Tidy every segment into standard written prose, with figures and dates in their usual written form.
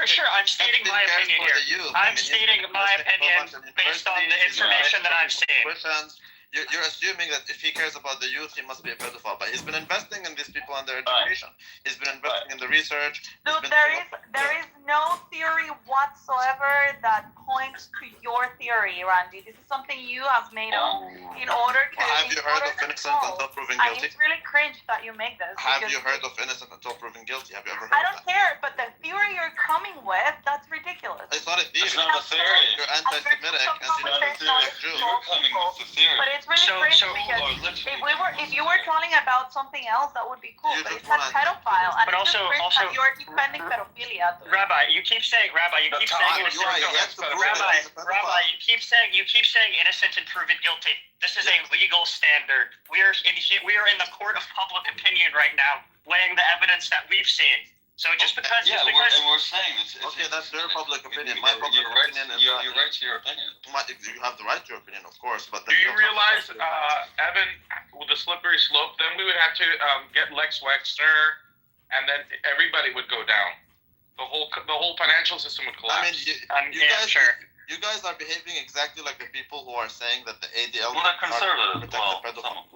for sure. I'm stating my opinion here. I'm stating my opinion based on the information that I've seen. You're assuming that if he cares about the youth, he must be a pedophile. But he's been investing in these people and their education. He's been investing in the research. Dude, there is no theory whatsoever that points to your theory, Randy. This is something you have made up in order to. Have you heard of innocent until proven guilty? It's really cringe that you make this. Have you heard of innocent until proven guilty? Have you ever heard I of don't that? care, but the theory you're coming with, that's ridiculous. It's not a theory. It's not a theory. You're anti-Semitic and you know you're Jew. You're coming with the theory. But it's really cringe because if you were talking about something else, that would be cool. But it's not pedophile. And But also, you're defending pedophilia. Rabbi, you keep saying innocent and proven guilty. This is a legal standard. We are in the court of public opinion right now, weighing the evidence that we've seen. So just because we're saying it's okay, that's their public opinion. My public opinion is you're right to your opinion. You have the right to your opinion, of course, but do you realize, Evan, with the slippery slope, then we would have to get Lex Wexner, and then everybody would go down. The whole financial system would collapse. I mean, you guys are behaving exactly like the people who are saying that the ADL. Well, they're conservative.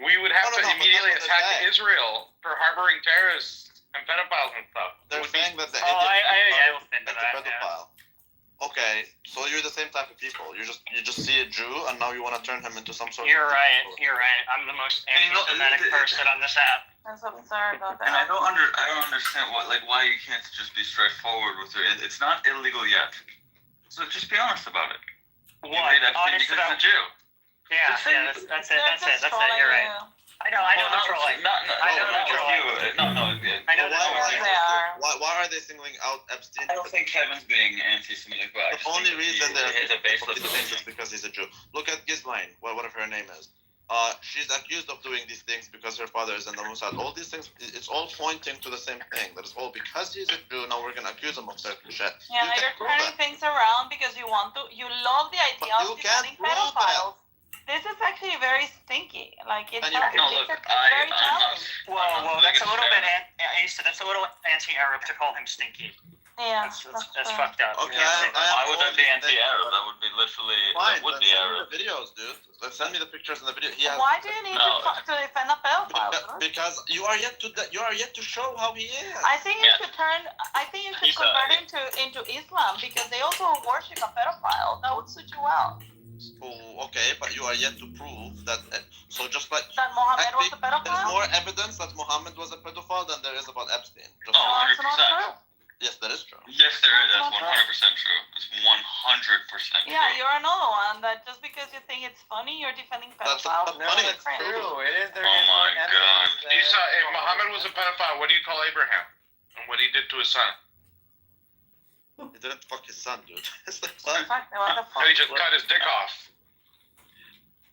We would have to immediately attack Israel for harboring terrorists and pedophiles and stuff. They're saying that the I will stand to that's a pedophile. Yeah. Okay, so you're the same type of people. You just see a Jew and now you want to turn him into some sort You're of right. You're right. I'm the most anti-Semitic person on this app. That's absurd. And I don't understand why you can't just be straightforward with it. It's not illegal yet. So just be honest about it. What? You made that Honest because about it's a Jew. Yeah, that's it. You're right. I know the trolling. I know the trolling. I know the trolling. Why are they singling out Epstein? I don't think Kevin's being anti-Semitic, but the only reason they're baseless is because he's a Jew. Look at Ghislaine, whatever her name is. She's accused of doing these things because her father is in the Mossad. All these things, it's all pointing to the same thing. That is all because he's a Jew. Now we're gonna accuse him of certain shit. Yeah, now you're turning things around because you love the idea of defending pedophiles. This is actually very stinky. Like it's very telling. Well, that's a little bit. Asa, that's a little anti-Arab to call him stinky. Yeah, that's fucked up. Okay, why would that be anti-Arab? That would be literally. Fine, that would be Arab. The videos, dude. Let's send me the pictures and the video. Why do you need to defend a pedophile? Because you are yet to show how he is. I think you should convert him into Islam because they also worship a pedophile. That would suit you well. Oh, okay, but you are yet to prove that. So just like that Mohammed was a pedophile. There's more evidence that Mohammed was a pedophile than there is about Epstein. Just 100%. Yes, that is true. Yes, there is. That's 100% true. It's 100% true. Yeah, you're another one that just because you think it's funny, you're defending pedophiles. No, it's true. It is. Oh my God! You saw if Muhammad was a pedophile, what do you call Abraham and what he did to his son? He didn't fuck his son, dude. What the fuck? He just cut his dick off.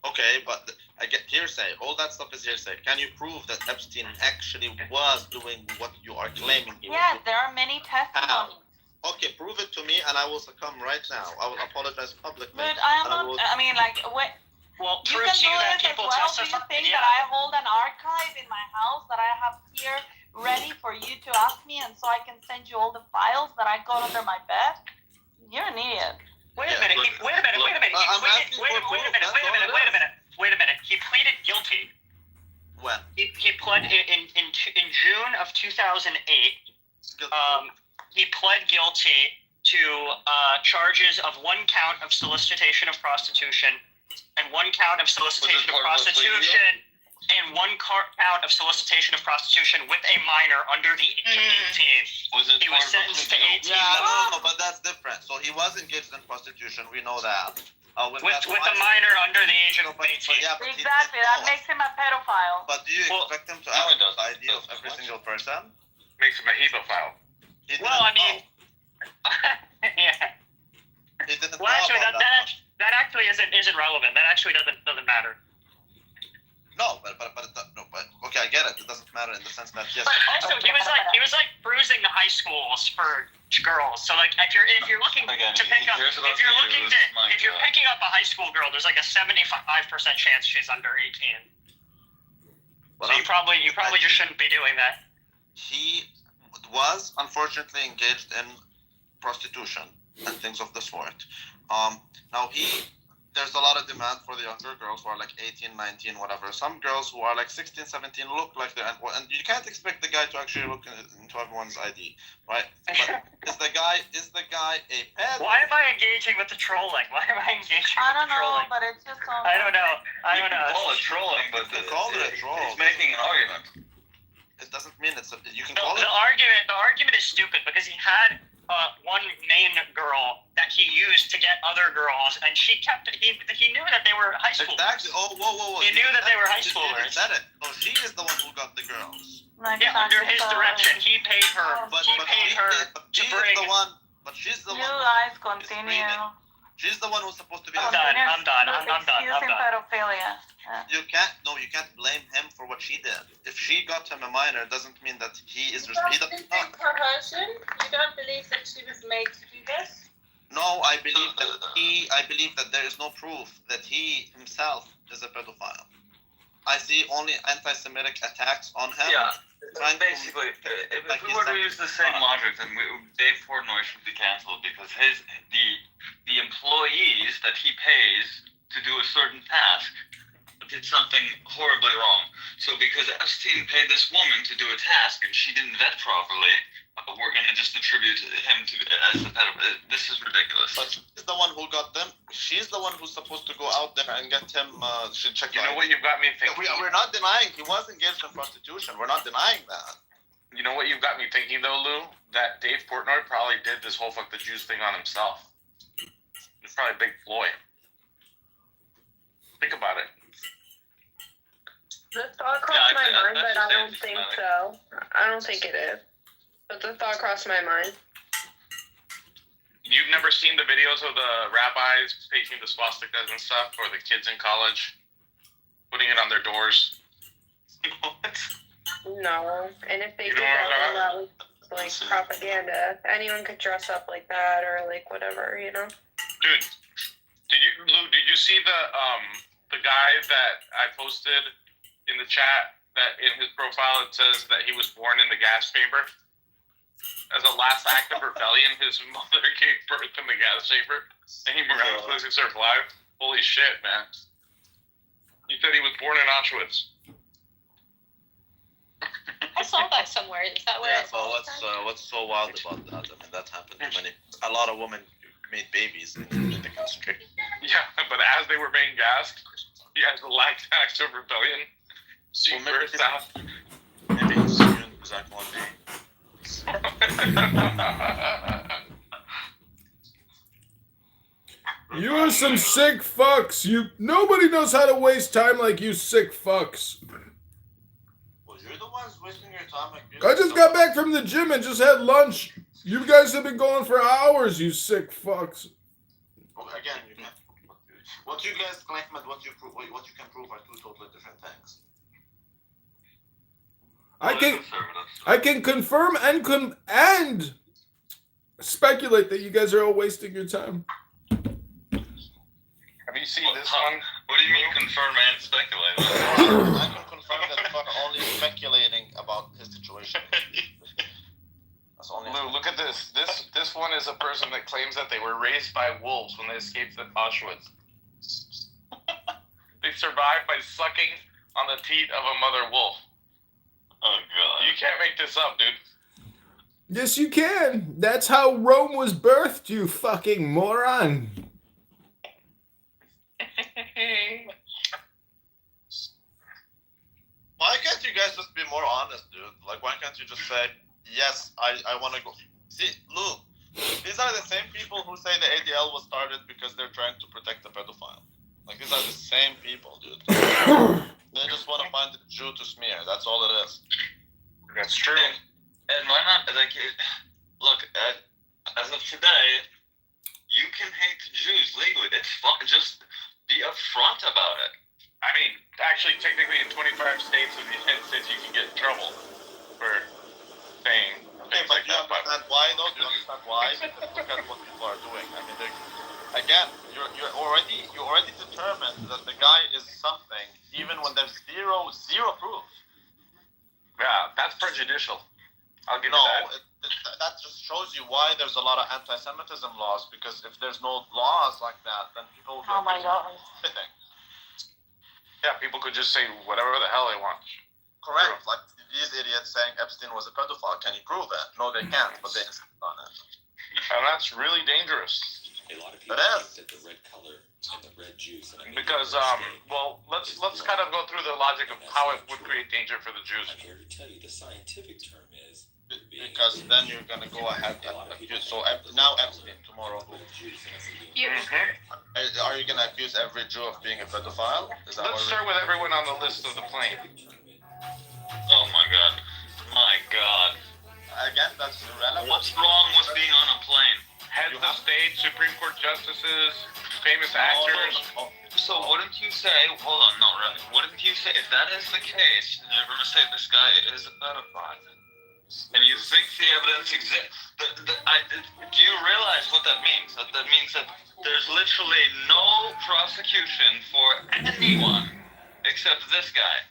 Okay, but I get hearsay. All that stuff is hearsay. Can you prove that Epstein actually was doing what you are claiming he was doing? There are many testimonies. How? Okay, prove it to me and I will succumb right now. I will apologize publicly. But I am not, I mean, like, what? Well, you can do this as well. Do you think that I hold an archive in my house that I have here ready for you to ask me and so I can send you all the files that I got under my bed? You're an idiot. Wait a minute. Wait a minute. He pleaded guilty. When? He pled in June of 2008. He pled guilty to charges of one count of solicitation of prostitution and one count of solicitation of prostitution and one count of solicitation of prostitution with a minor under the age of 18. He was sentenced to 18 months. No, but that's different. So he was engaged in prostitution. We know that. With a minor under the age of 18. Exactly. That makes him a pedophile. But do you expect him to have the idea of every single person? Makes him a hebephile. Well, I mean, yeah. Well, actually, that actually isn't relevant. That actually doesn't matter. No, but okay, I get it. It doesn't matter in the sense that yes. But also, he was like bruising the high schools for girls. So like, if you're looking to pick up, if you're picking up a high school girl, there's like a 75% chance she's under 18. So you probably just shouldn't be doing that. He was unfortunately engaged in prostitution and things of the sort. Now there's a lot of demand for the younger girls who are like 18, 19, whatever. Some girls who are like 16, 17 look like they're, and you can't expect the guy to actually look into everyone's ID, right? But is the guy a pedo? Why am I engaging with the trolling? Why am I engaging I with don't the know, trolling? but it's just so. I don't know. I don't You can know. call it trolling, but You can call it a troll. It's making an argument. It doesn't mean you can No, call it. the argument is stupid because he had one main girl that he used to get other girls, and he knew that they were high schoolers. Exactly. Oh, whoa. He knew that they were high You schoolers. said it. No, she is the one who got the girls. Yeah, under his direction, he paid her. But He paid her to bring. She's the You one. guys continue. She's the one who's supposed to be. I'm done. I'm done. Excusing pedophilia. You can't blame him for what she did. If she got him a minor, doesn't mean that he is You don't responsible. think coercion? You don't believe that she was made to do this? No, I believe that there is no proof that he himself is a pedophile. I see only anti-Semitic attacks on him. Yeah, Trying to- basically, if we were to use the same logic, then Dave Portnoy should be canceled because the employees that he pays to do a certain task did something horribly wrong. So because Epstein paid this woman to do a task and she didn't vet properly, we're going to just attribute him to as the pedophile. This is ridiculous. But she's the one who got them. She's the one who's supposed to go out there and get him. Check. You know what you've got me thinking? We're not denying he was engaged in prostitution. We're not denying that. You know what you've got me thinking though, Lou? That Dave Portnoy probably did this whole fuck the Jews thing on himself. It's probably a big ploy. Think about it. The thought crossed my mind, that's but I just don't think so. I don't think it is. But the thought crossed my mind. You've never seen the videos of the rabbis painting the swastikas and stuff, or the kids in college putting it on their doors? No. And if they You did don't that was like propaganda. Anyone could dress up like that or like whatever, you know? Dude, did you see the guy that I posted in the chat that in his profile it says that he was born in the gas chamber? As a last act of rebellion, his mother gave birth in the gas chamber, and he miraculously survived. Holy shit, man! He said he was born in Auschwitz. I saw that somewhere. Is that where Yeah, it's but what's so wild about that? I mean, that happened to a lot of women made babies in the concentration. Yeah, but as they were being gassed, he has the last act of rebellion. She burst out. Maybe he's doing exact one day. You are some sick fucks. Nobody knows how to waste time like you sick fucks. Well, you're the ones wasting your time. I just got back from the gym and just had lunch. You guys have been going for hours, you sick fucks. Well, again, you can't. What you guys claim and what you can prove are two totally different things. I can confirm and speculate that you guys are all wasting your time. Have you seen this one? What do you mean confirm and speculate? I can confirm that we're only speculating about his situation. That's only. Lou, look at this. This one is a person that claims that they were raised by wolves when they escaped Auschwitz. They survived by sucking on the teat of a mother wolf. Oh god. You can't make this up, dude. Yes, you can. That's how Rome was birthed, you fucking moron. Why can't you guys just be more honest, dude? Like, why can't you just say, yes, I want to go? See, Lou, these are the same people who say the ADL was started because they're trying to protect the pedophile. Like, these are the same people, dude. They just want to find a Jew to smear. That's all it is. That's true. And why not? Like, look, as of today, you can hate Jews legally. It's fun. Just be upfront about it. I mean, actually, technically, in 25 states of the United States, you can get in trouble for saying Okay, things but like you that. But understand why, though? Do you understand why? Because look at what people are doing. I mean, again, you're already determined that the guy is something, even when there's zero proof. yeah, that's prejudicial. I'll give you No, that. that just shows you why there's a lot of anti-Semitism laws. Because if there's no laws like that, then people would Oh my God. everything. Yeah, people could just say whatever the hell they want. Correct. Like these idiots saying Epstein was a pedophile. Can you prove it? No, they can't. But they insist on it. And that's really dangerous. A lot of people It is. think that the red color and the red juice. And Because well, let's kind of go through the logic of how it would create danger for the Jews. I'm here to tell you the scientific term is Because then you're gonna go ahead and accuse. So now Epstein, tomorrow who? Are you gonna accuse every Jew of being a pedophile? Is that Let's what start with everyone on the list of the plane. Oh my god. My god. Again, that's irrelevant. What's wrong with being on a plane? Heads of state, Supreme Court justices, famous actors. So wouldn't you say, hold on, no, really, wouldn't you say, if that is the case, and you're going to say this guy is a pedophile, and you think the evidence exists, do you realize what that means? That means that there's literally no prosecution for anyone except this guy.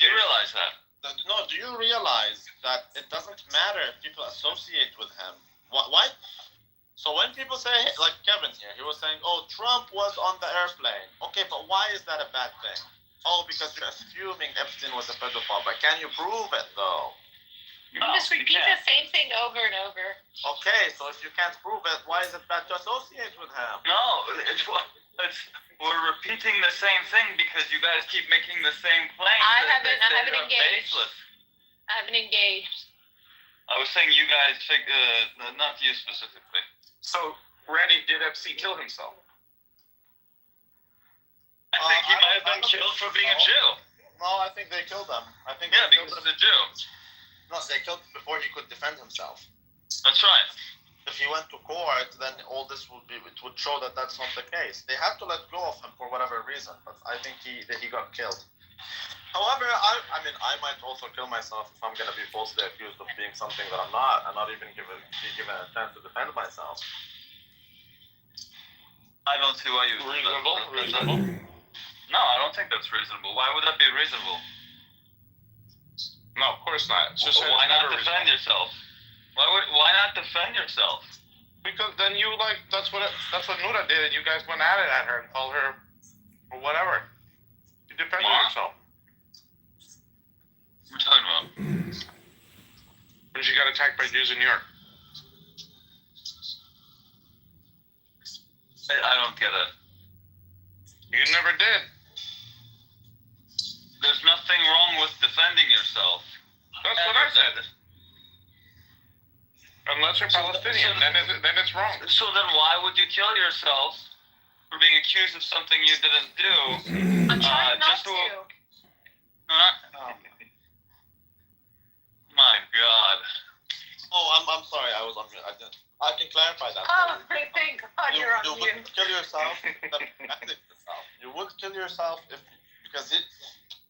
Do you realize that? No, do you realize that it doesn't matter if people associate with him? Why? So when people say, like Kevin here, he was saying, oh, Trump was on the airplane. Okay, but why is that a bad thing? Oh, because you're assuming Epstein was a pedophile. But can you prove it, though? You just repeat the same thing over and over. Okay, so if you can't prove it, why is it bad to associate with him? No, we're repeating the same thing because you guys keep making the same claims. I that haven't they are engaged. baseless. I haven't engaged. I was saying you guys, not you specifically. So, Randy, did Epstein kill himself? I think he might have been killed for being a Jew. No, I think they killed him. I think Yeah, they because killed of him. the Jew. No, they killed him before he could defend himself. That's right. If he went to court, then all this would show that that's not the case. They had to let go of him for whatever reason, but I think he got killed. However, I mean, I might also kill myself if I'm gonna be falsely accused of being something that I'm not, and not even be given a chance to defend myself. I don't see why you. Reasonable. No, I don't think that's reasonable. Why would that be reasonable? No, of course not. It's just Well, why not defend yourself? Why not defend yourself? Because then you that's what Nura did. You guys went at it at her and called her or whatever. You defended yourself. What are you talking about? When she got attacked by Jews in New York. I don't get it. You never did. There's nothing wrong with defending yourself. That's what I said. Unless you're Palestinian, then it's wrong. So then why would you kill yourself for being accused of something you didn't do? I'm trying not just to. My God. Oh, I'm sorry, I was on mute. I can clarify that. Oh, thank God you're on You mute. wouldn't kill yourself. You would kill yourself because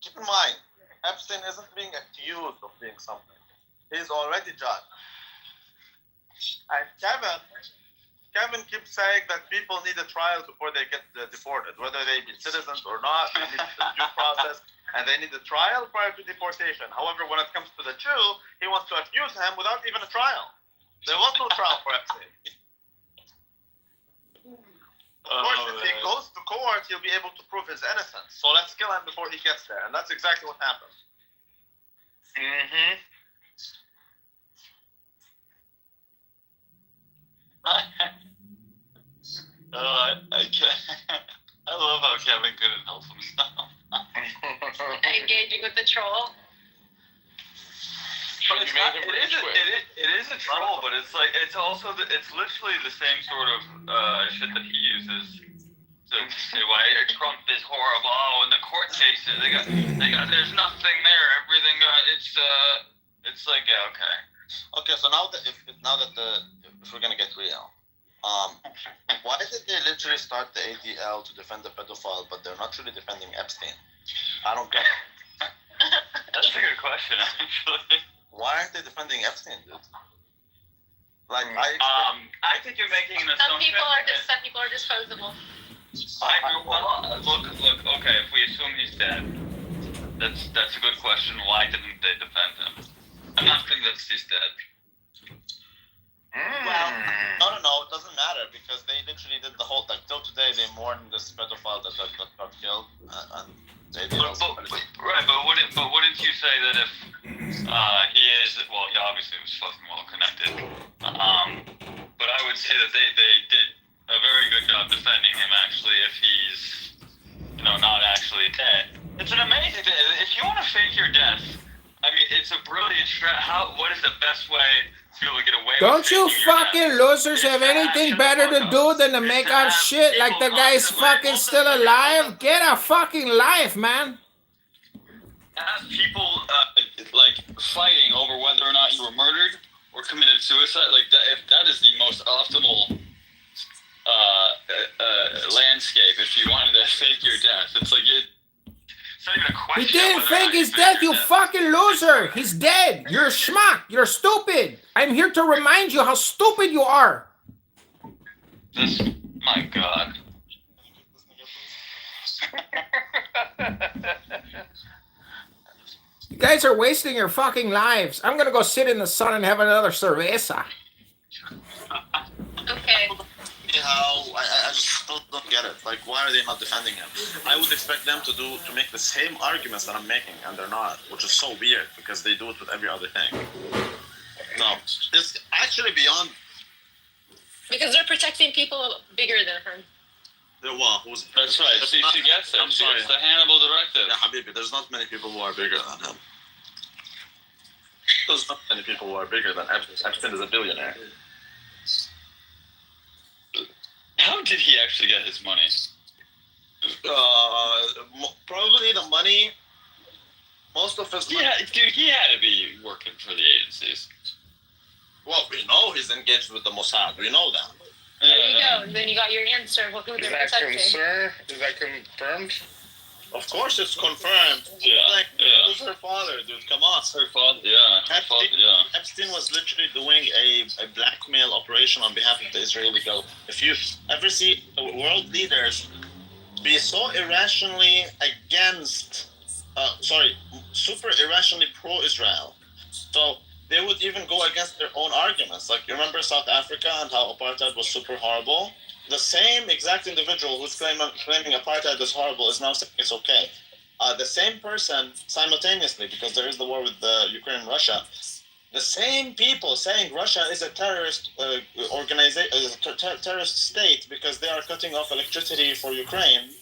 keep in mind, Epstein isn't being accused of being something. He's already judged. And Kevin keeps saying that people need a trial before they get deported, whether they be citizens or not. They need a due process, and they need a trial prior to deportation. However, when it comes to the Jew, he wants to accuse him without even a trial. There was no trial for Epstein. Of course, if he goes to court, he'll be able to prove his innocence. So let's kill him before he gets there, and that's exactly what happened. Mm-hmm. I can't. I love how Kevin couldn't help himself. Engaging with the troll. But it's not, it is a troll, but it's like it's also it's literally the same sort of shit that he uses to say why Trump is horrible. Oh, in the court cases, they got there's nothing there. Everything it's like yeah, okay. Okay, so now that if we're gonna get real, why did they literally start the ADL to defend the pedophile, but they're not really defending Epstein? I don't get it. That's a good question, actually. Why aren't they defending Epstein, dude? Like I think you're making an assumption. Some people are disposable. Look. Okay, if we assume he's dead, that's a good question. Why didn't they defend him? I'm not saying evidence he's dead. Well, no, it doesn't matter because they literally did the whole. Like till today, they mourn this pedophile that got killed, and they did. But wouldn't you say that if he is, well, yeah, obviously it was fucking well connected. But I would say that they did a very good job defending him. Actually, if he's not actually dead, it's an amazing thing. If you want to fake your death, I mean, it's a brilliant strat. What is the best way to be able to get away with Don't you faking your fucking death? losers have anything better to do than to make up shit like the guy's fucking still alive? Get a fucking life, man. Have people like fighting over whether or not you were murdered or committed suicide, like that. If that is the most optimal landscape, if you wanted to fake your death, it's like it's not even a question. He didn't fake his death, you fucking loser. He's dead. You're a schmuck. You're stupid. I'm here to remind you how stupid you are. My God. You guys are wasting your fucking lives. I'm gonna go sit in the sun and have another cerveza. Okay. How I just still don't get it. Like, why are they not defending him? I would expect them to make the same arguments that I'm making, and they're not, which is so weird because they do it with every other thing. No, it's actually beyond. Because they're protecting people bigger than her. Who's? That's right. See, she gets it. I'm sorry. It's the Hannibal directive. Yeah, Habibi, there's not many people who are bigger than him. There's not many people who are bigger than Epstein. Epstein is a billionaire. How did he actually get his money? Probably the money. Most of his money. He had to be working for the agencies. Well, we know he's engaged with the Mossad. We know that. There you go. Then you got your answer. Who they're protecting. Is that confirmed? Of course, it's confirmed. Yeah. Who's her father, dude? Come on. Her father, yeah. Epstein was literally doing a blackmail operation on behalf of the Israeli government. If you ever see world leaders be so irrationally super irrationally pro-Israel, so they would even go against their own arguments. Like, you remember South Africa and how apartheid was super horrible? The same exact individual who's claiming apartheid is horrible is now saying it's okay. The same person simultaneously, because there is the war with Ukraine and Russia, the same people saying Russia is a terrorist terrorist state because they are cutting off electricity for Ukraine.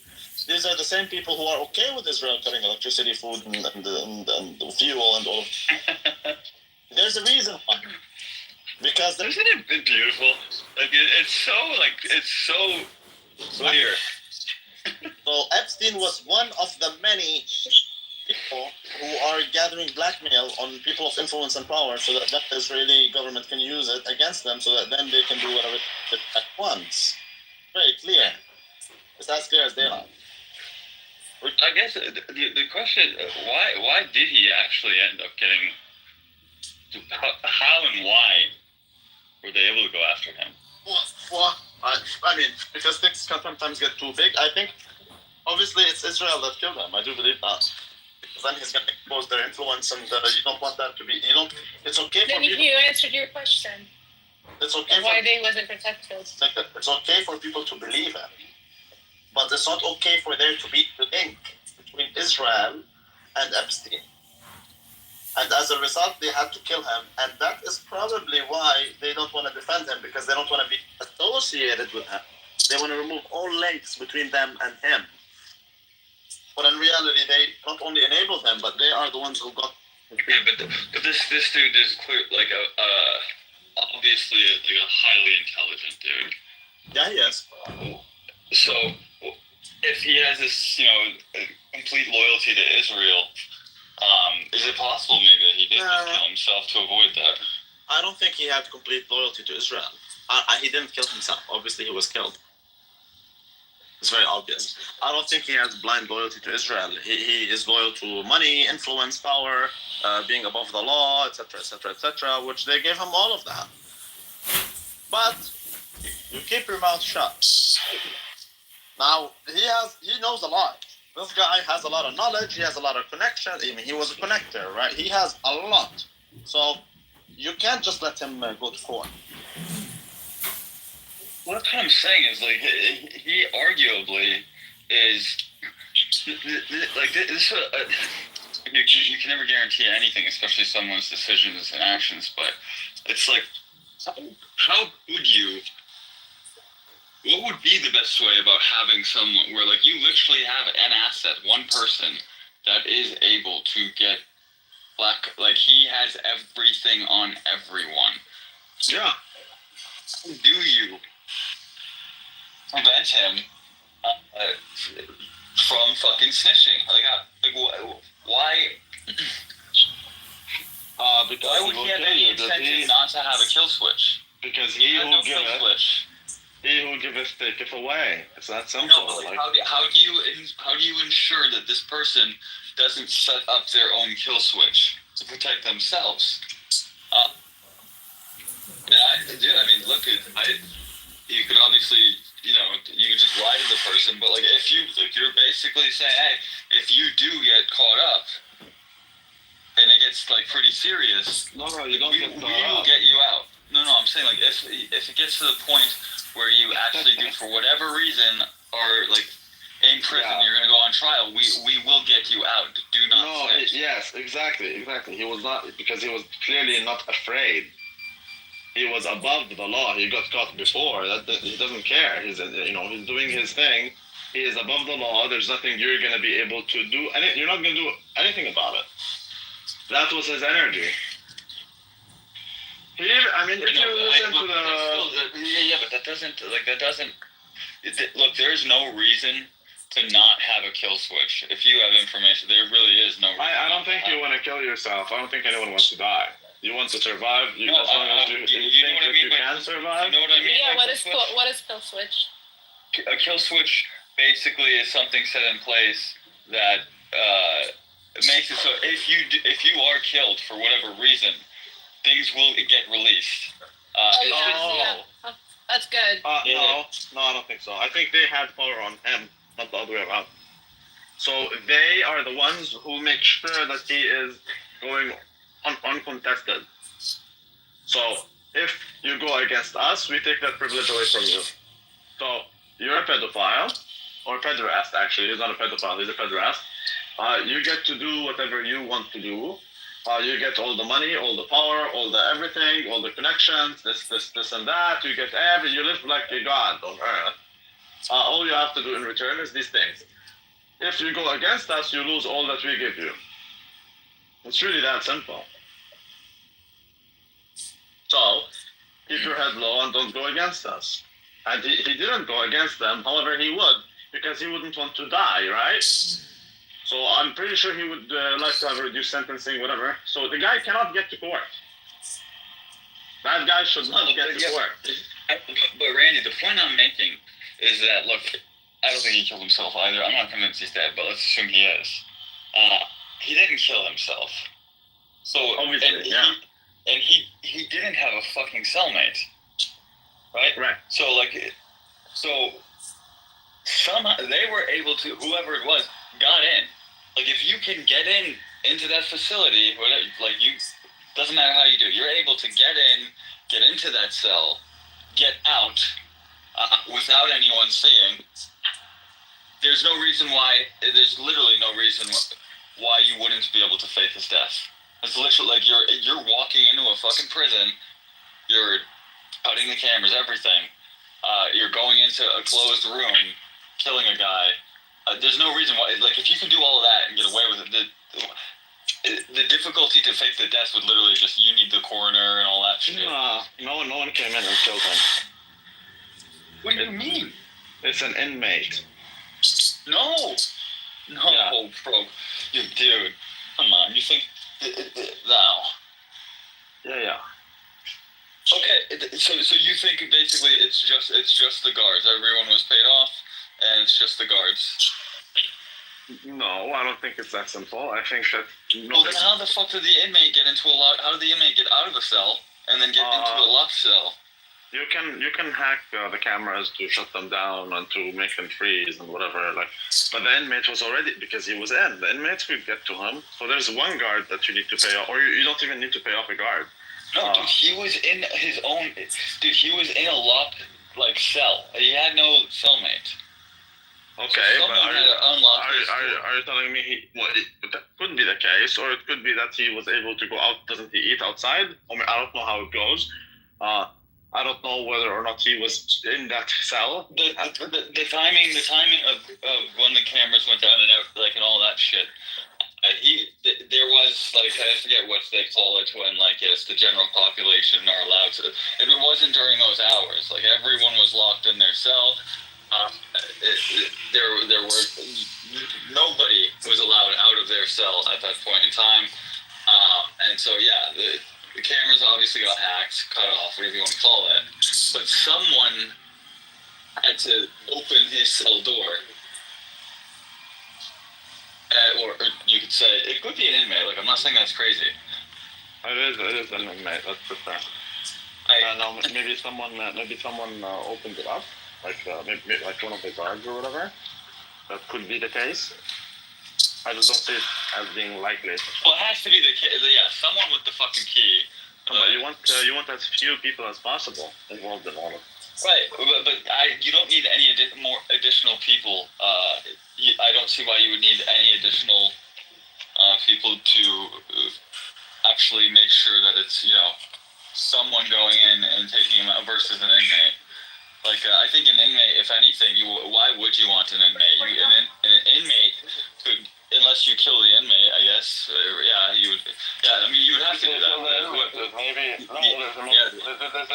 These are the same people who are okay with Israel cutting electricity, food, and fuel and all of it. There's a reason why. Because isn't it beautiful? Like it's so clear. So Epstein was one of the many people who are gathering blackmail on people of influence and power, so that the Israeli government can use it against them, so that then they can do whatever they want. Very clear. It's as clear as daylight. I guess the question: why did he actually end up getting? How and why were they able to go after him? Well, I mean, because things can sometimes get too big. I think, obviously, it's Israel that killed him. I do believe that. Because then he's going to expose their influence, and you don't want that to be. You don't. It's okay Then for people. you answered your question. It's okay And why they wasn't protected. It's okay for people to believe him, but it's not okay for there to be a link between Israel and Epstein. And as a result, they had to kill him. And that is probably why they don't want to defend him, because they don't want to be associated with him. They want to remove all links between them and him. But in reality, they not only enabled him, but they are the ones who got. Yeah, but this dude is clear, like obviously a highly intelligent dude. Yeah, he is. So if he has this, complete loyalty to Israel. Is it possible maybe that he did just kill himself to avoid that? I don't think he had complete loyalty to Israel. He didn't kill himself. Obviously, he was killed. It's very obvious. I don't think he has blind loyalty to Israel. He is loyal to money, influence, power, being above the law, etc., etc., etc., which they gave him all of that. But you keep your mouth shut. Now, he knows a lot. This guy has a lot of knowledge. He has a lot of connection. I mean, he was a connector, right? He has a lot. So you can't just let him go to court. Well, that's what I'm saying is like he arguably is like this. You can never guarantee anything, especially someone's decisions and actions. But it's like, how could you? What would be the best way about having someone where like you literally have an asset, one person that is able to get like he has everything on everyone. Yeah. How do you prevent him from fucking snitching? Why? Because Why would he have any incentive not to have a kill switch? Because He has no kill switch. he who giveth taketh away. It's that simple. No, but like, how do you ensure that this person doesn't set up their own kill switch to protect themselves? I mean, look, you could obviously, you could just lie to the person, but like if you're basically saying, hey, if you do get caught up and it gets like pretty serious, No, you don't we get will caught up. get you out. No, I'm saying like if it gets to the point where you actually do for whatever reason are like in prison, Yeah. you're gonna go on trial. We will get you out. Do not. No, snitch. yes, exactly. He was not, because he was clearly not afraid. He was above the law. He got caught before. He doesn't care. He's he's doing his thing. He is above the law. There's nothing you're gonna be able to do. You're not gonna do anything about it. That was his energy. If you listen to the But that doesn't. Look, there's no reason to not have a kill switch. If you have information, there really is no reason. I don't think you want to kill yourself. I don't think anyone wants to die. You want to survive. No, as long as you you know think what I that mean you by- can survive. You know what I mean? Yeah, by what is kill switch? what is kill switch? A kill switch basically is something set in place that makes it so if you are killed for whatever reason, things will get released. Yeah. That's good. No, I don't think so. I think they had power on him, not the other way around. So they are the ones who make sure that he is going uncontested. So if you go against us, we take that privilege away from you. So you're a pedophile, or pederast actually. He's not a pedophile, he's a pederast. You get to do whatever you want to do. You get all the money, all the power, all the everything, all the connections, this and that. You live like a god on earth. All you have to do in return is these things. If you go against us, you lose all that we give you. It's really that simple. So, keep your head low and don't go against us. And he didn't go against them, however he would, because he wouldn't want to die, right? So I'm pretty sure he would like to have a reduced sentencing, whatever. So the guy cannot get to court. That guy should not get to court. But Randy, the point I'm making is that look, I don't think he killed himself either. I'm not convinced he's dead, but let's assume he is. He didn't kill himself. So Obviously, and he didn't have a fucking cellmate, right? Right. So somehow they were able to, whoever it was, got in. Like if you can get into that facility, whatever, doesn't matter how you do it, you're able to get into that cell, get out without anyone seeing. There's literally no reason why you wouldn't be able to fake his death. It's literally like you're walking into a fucking prison, you're cutting the cameras, everything. You're going into a closed room, killing a guy. There's no reason why. Like if you can do all of that and get away with it, the difficulty to fake the death would literally just you need the coroner and all that shit. No one came in and killed him. What do you mean? It's an inmate. No, Yeah. bro, dude, come on. You think no? Yeah. Okay, so you think basically it's just the guards. Everyone was paid off, and it's just the guards. No, I don't think it's that simple. I think that. Well, then how the fuck did the inmate get into a lock? How did the inmate get out of a cell and then get into a locked cell? You can hack the cameras to shut them down and to make them freeze and whatever. Like, but the inmate was already, because he was in. The inmates could get to him. So there's one guard that you need to pay off, or you don't even need to pay off a guard. No, dude, he was in his own. Dude, he was in a locked cell. He had no cellmate. Okay, So but are you telling me that couldn't be the case, or it could be that he was able to go out? Doesn't he eat outside? I mean, I don't know how it goes. I don't know whether or not he was in that cell. The timing of when the cameras went down and out, and all that shit. There was I forget what they call it when yes, the general population are allowed to. It wasn't during those hours. Everyone was locked in their cell. There were nobody was allowed out of their cell at that point in time, and so yeah, the cameras obviously got hacked, cut off, whatever you want to call it. But someone had to open his cell door. Or you could say it could be an inmate. I'm not saying that's crazy. It is an inmate. That's for sure. Maybe someone opened it up, maybe one of the guards or whatever. That could be the case. I just don't see it as being likely. Well, it has to be the key. Yeah, someone with the fucking key. But you want as few people as possible involved in all of it. Right, but you don't need any more additional people. I don't see why you would need any additional people to actually make sure that it's someone going in and taking him out versus an inmate. I think an inmate, if anything, why would you want an inmate? An inmate could, unless you kill the inmate, I guess. You would. Yeah, I mean, you would have to do that. There's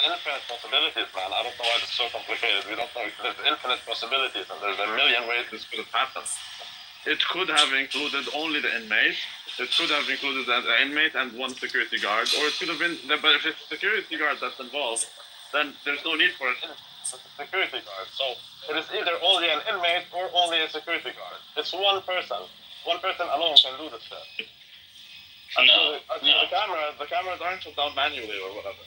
infinite possibilities, man. I don't know why it's so complicated. We don't know. There's infinite possibilities, and there's a million ways this could have happened. It could have included only the inmate. It could have included the inmate and one security guard, or it could have been. But if it's a security guard that's involved, then there's no need for a security guard. So it is either only an inmate or only a security guard. It's one person. One person alone can do this shit. The cameras aren't shut down manually or whatever.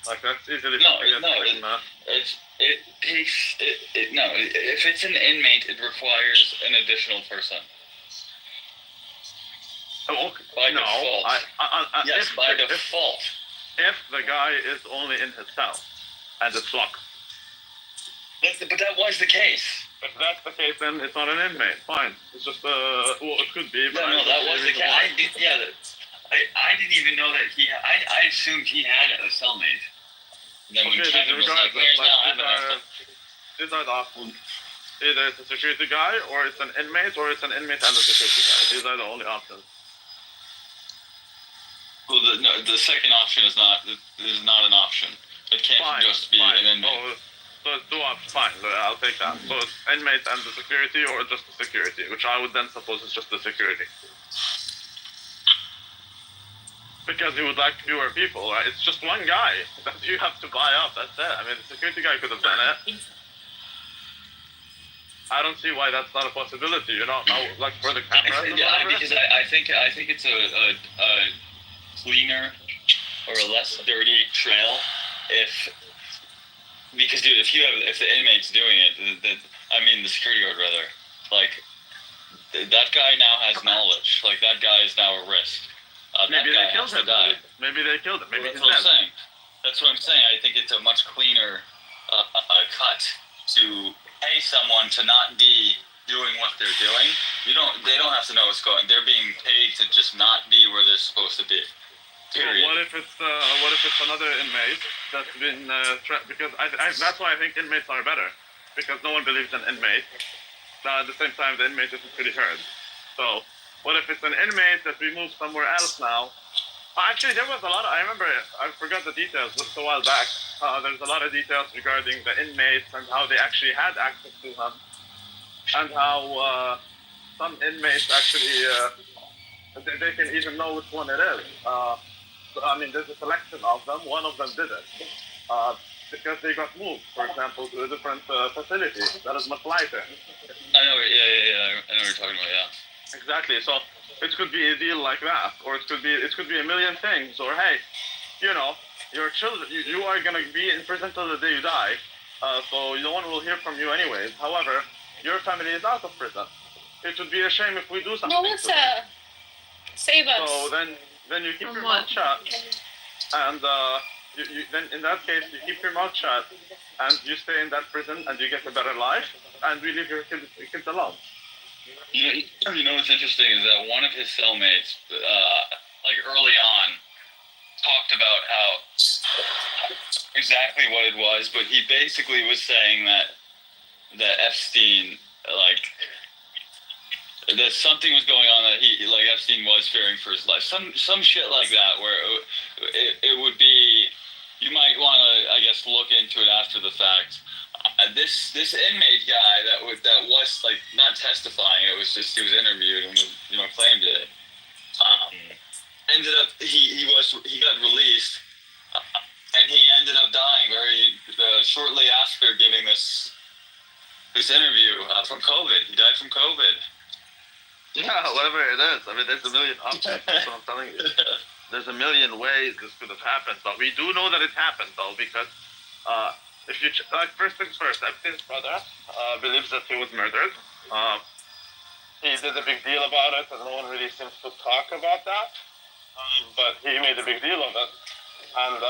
That's easily. It takes if it's an inmate, it requires an additional person. By default. Yes, by default. If the guy is only in his cell and it's locked. But that was the case. If that's the case, then it's not an inmate. Fine. It's just it could be. But no, that was the case. I didn't even know that I assumed he had a cellmate. Then when Kevin was these are the options. Either it's a security guy, or it's an inmate, or it's an inmate and a security guy. These are the only options. Well, the second option is not an option. It can't just be an inmate. So it's two options. Fine, I'll take that. So it's inmate and the security, or just the security, which I would then suppose is just the security. Because you would like fewer people, right? It's just one guy that you have to buy up. That's it. I mean, the security guy could have done it. I don't see why that's not a possibility. For the cameras. Because I think it's a cleaner or a less dirty trail because dude, if the inmate's doing it, the security guard rather, that guy now has knowledge. That guy is now a risk. Maybe they killed him. Maybe they killed him. Maybe that's what I'm saying. That's what I'm saying. I think it's a much cleaner cut to pay someone to not be doing what they're doing. They don't have to know what's going. They're being paid to just not be where they're supposed to be. Period. What if it's another inmate that's been because that's why I think inmates are better, because no one believes in inmates. At the same time, the inmate isn't really heard. So what if it's an inmate that we moved somewhere else now? Actually, there was a lot. I remember. I forgot the details. Just a while back. There's a lot of details regarding the inmates and how they actually had access to them, and how some inmates actually they can even know which one it is. There's a selection of them. One of them didn't, because they got moved, for example, to a different facility that is much lighter. I know. Yeah. I know what you're talking about. Yeah. Exactly. So it could be a deal like that, or it could be a million things. Or hey, your children, you are gonna be in prison till the day you die. So no one will hear from you anyways. However, your family is out of prison. It would be a shame if we do something. No, let's save us. So then you keep From your what? mouth shut, and you then in that case you keep your mouth shut, and you stay in that prison, and you get a better life, and we leave your kids alone. You know what's interesting is that one of his cellmates, like early on, talked about how exactly what it was, but he basically was saying that Epstein, like, that something was going on, that he, like, Epstein was fearing for his life, some shit like that, where it would be, you might want to, I guess, look into it after the fact. This inmate guy that was like not testifying, it was just he was interviewed and was, claimed it. Ended up he got released, and he ended up dying shortly after giving this interview from COVID. He died from COVID. Yeah, whatever it is. I mean, there's a million options. That's what I'm telling you. There's a million ways this could have happened, but we do know that it happened, though, because if you first things first, Epstein's brother believes that he was murdered. He did a big deal about it, and no one really seems to talk about that. But he made a big deal of it, and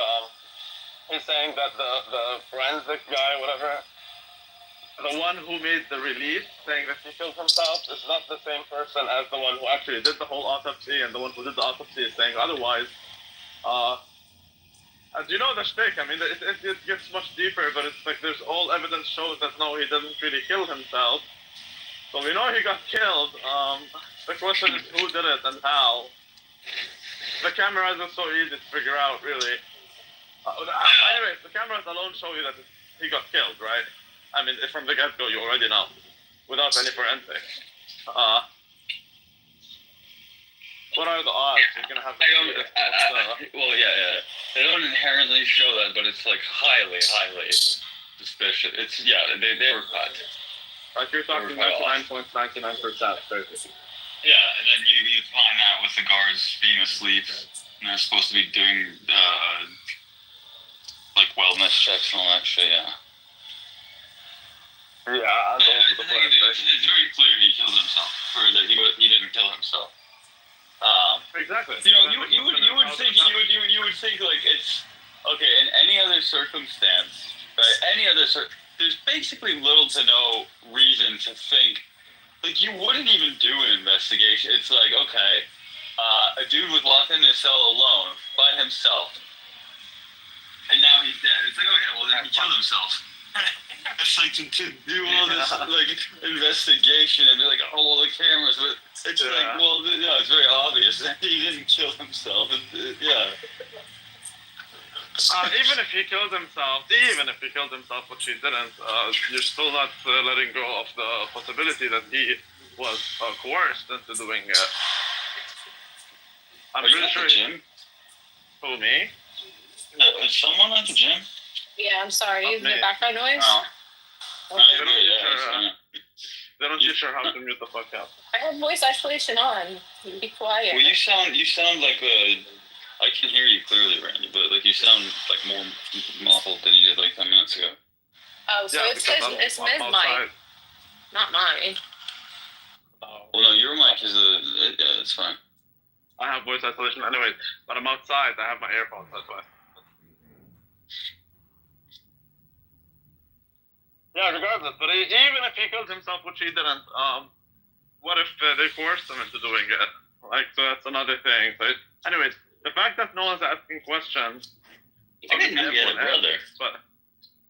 he's saying that the forensic guy, whatever, the one who made the release saying that he killed himself is not the same person as the one who actually did the whole autopsy, and the one who did the autopsy is saying otherwise. And you know the shtick, I mean, it gets much deeper, but it's like there's all evidence shows that no, he didn't really kill himself. So we know he got killed. The question is who did it and how. The cameras are so easy to figure out, really. Anyways, the cameras alone show you that he got killed, right? I mean, from the get-go, you already know, without any forensics. What are the odds? You're gonna have to They don't inherently show that, but it's like highly suspicious. It's they were cut. Like you're talking 99.99%. Yeah, and then you find out with the guards being asleep, and they're supposed to be doing like wellness checks and all that shit. It's very clear he killed himself, or that he didn't kill himself. Exactly. You would think like it's okay in any other circumstance, right? There's basically little to no reason to think. Like, you wouldn't even do an investigation. It's like, okay, a dude was locked in his cell alone by himself, and now he's dead. It's like, okay, well then he killed himself. It's like to do all this like investigation and be like, oh well, the cameras, but it's like, well, no, it's very obvious that he didn't kill himself. Even if he killed himself, which he didn't, you're still not letting go of the possibility that he was coerced into doing it. I'm Are you pretty at sure. the gym? Who, me? Is someone at the gym? Yeah, I'm sorry. Is there background noise? No. Okay. They don't teach her how to mute the fuck up. I have voice isolation on. Be quiet. Well, you sound like I can hear you clearly, Randy, but like you sound like more muffled than you did like 10 minutes ago. Oh, so it's Ms. mic, not mine. Well, no, your mic is it's fine. I have voice isolation anyways, but I'm outside. I have my AirPods, that's why. Yeah, regardless, but even if he killed himself, which he didn't, what if they forced him into doing it? Like, so that's another thing. So anyways, the fact that no one's asking questions. I didn't know he had a brother. But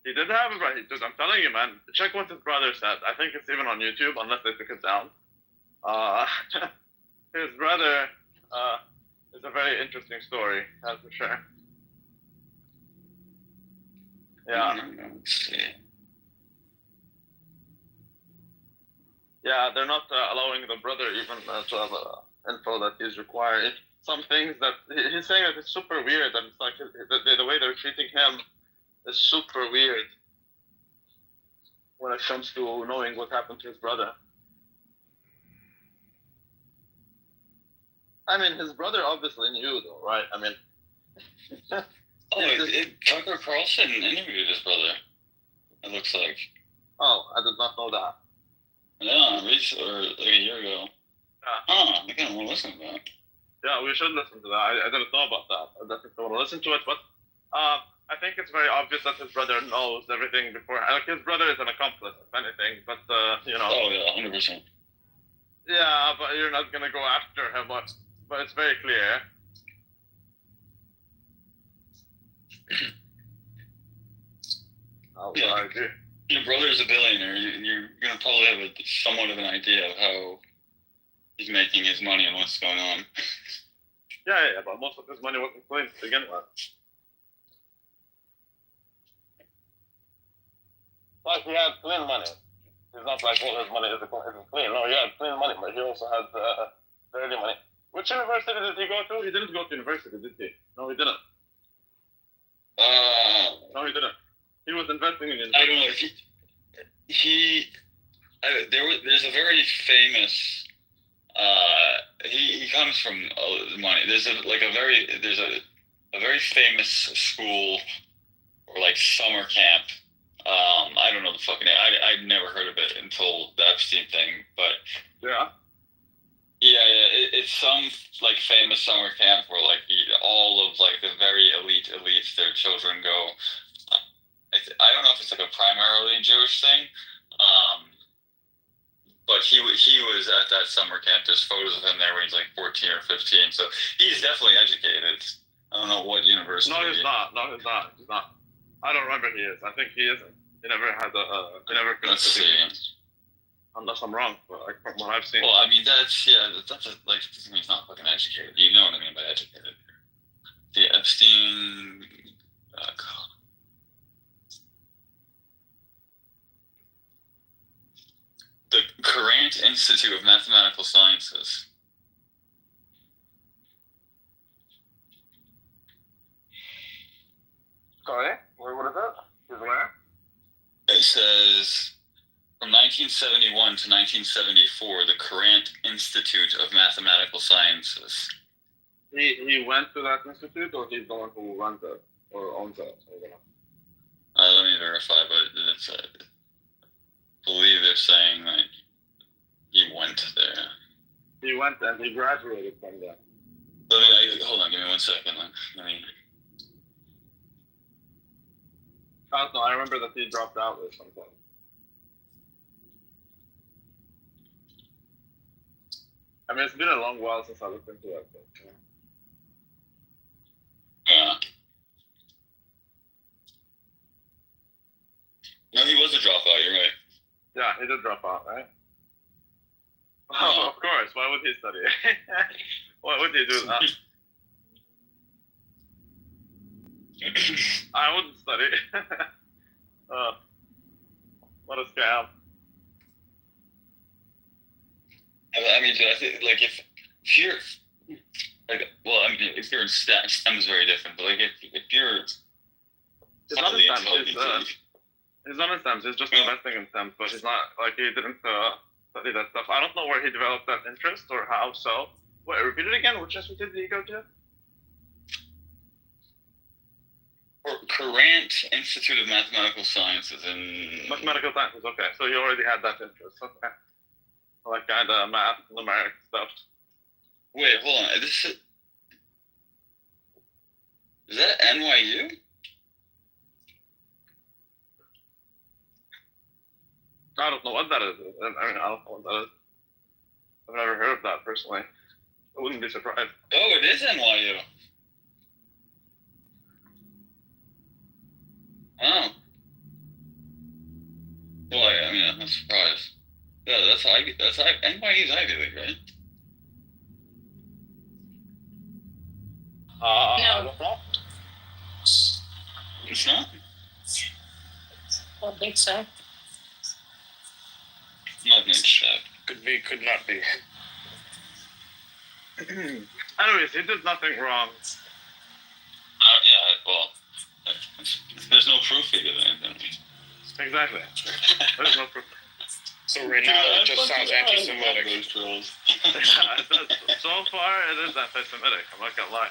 he did have a brother. I'm telling you, man. Check what his brother said. I think it's even on YouTube, unless they took it down. His brother is a very interesting story, that's for sure. Yeah. Yeah, they're not allowing the brother even to have info that is required. Some things that he's saying that it's super weird, and it's like the way they're treating him is super weird when it comes to knowing what happened to his brother. I mean, his brother obviously knew, though, right? I mean, oh, Tucker Carlson interviewed his brother. It looks like. Oh, I did not know that. Yeah, or like a year ago. Yeah. Huh, I kind of want to listen to that. Yeah, we should listen to that. I didn't know about that. I definitely want to listen to it, but I think it's very obvious that his brother knows everything before. Like, his brother is an accomplice, if anything, but, you know. Oh, yeah, 100%. Yeah, but you're not going to go after him, but it's very clear. Oh, Yeah. sorry. Your brother's a billionaire. You're going to probably have somewhat of an idea of how he's making his money and what's going on. Yeah, but most of his money wasn't clean to begin with. Like, he had clean money. It's not like all his money isn't clean. No, he had clean money, but he also had dirty money. Which university did he go to? He didn't go to university, did he? No, he didn't. No, he didn't. He was investing in university. I don't know. There's a very famous. He comes from money. There's a very famous school or like summer camp. I don't know the fucking name. I'd never heard of it until the Epstein thing, but Yeah. It's some like famous summer camp where like all of like the very elite their children go. I don't know if it's like a primarily Jewish thing, but he was at that summer camp. There's photos of him there when he's like 14 or 15, so he's definitely educated. I don't know what university. No, he's not. He's not. I don't remember he is. I think he isn't. He never had he never Let's see. Unless I'm wrong, but like from what I've seen. Well, I mean that's like doesn't mean he's not fucking educated. You know what I mean by educated. The Epstein. God. The Courant Institute of Mathematical Sciences. Sorry? What is it? Is where? It says from 1971 to 1974, the Courant Institute of Mathematical Sciences. He went to that institute, or he's the one who runs it or owns it? Let me verify, but it's I believe they're saying that he went there. He went and he graduated from there. Hold on, give me 1 second. Let me. No, I remember that he dropped out or something. I mean, it's been a long while since I looked into that thing. Yeah. No, he was a dropout. You're right. Yeah, he did drop out, right? Oh, of course. Why would he study? Why would he do that? I wouldn't study. What a scam. I mean, dude, I think like if you're like, well, I mean, if you're in STEM is very different, but like if you're He's not in STEM. He's not in STEM. He's just investing in STEM, but he's not like he didn't study that stuff. I don't know where he developed that interest or how. So, wait, repeat it again. Which institute did he go to? Courant Institute of Mathematical Sciences in Mathematical sciences. Okay, so you already had that interest. Okay, like kind of math, numeric stuff. Wait, hold on. Is that NYU? I don't know what that is. I mean, I don't know what that is. I've never heard of that personally. I wouldn't be surprised. Oh, it is NYU. Oh. Well, I mean, I'm not surprised. Yeah, that's NYU's Ivy League, right? No. I don't know. It's not? I don't think so. Let me check. Could be, could not be. Anyways, he did nothing wrong. Yeah, well, there's no proof he did anything. Exactly. There's no proof. So right now it just sounds anti-Semitic. So far, it is anti-Semitic. I'm not gonna lie.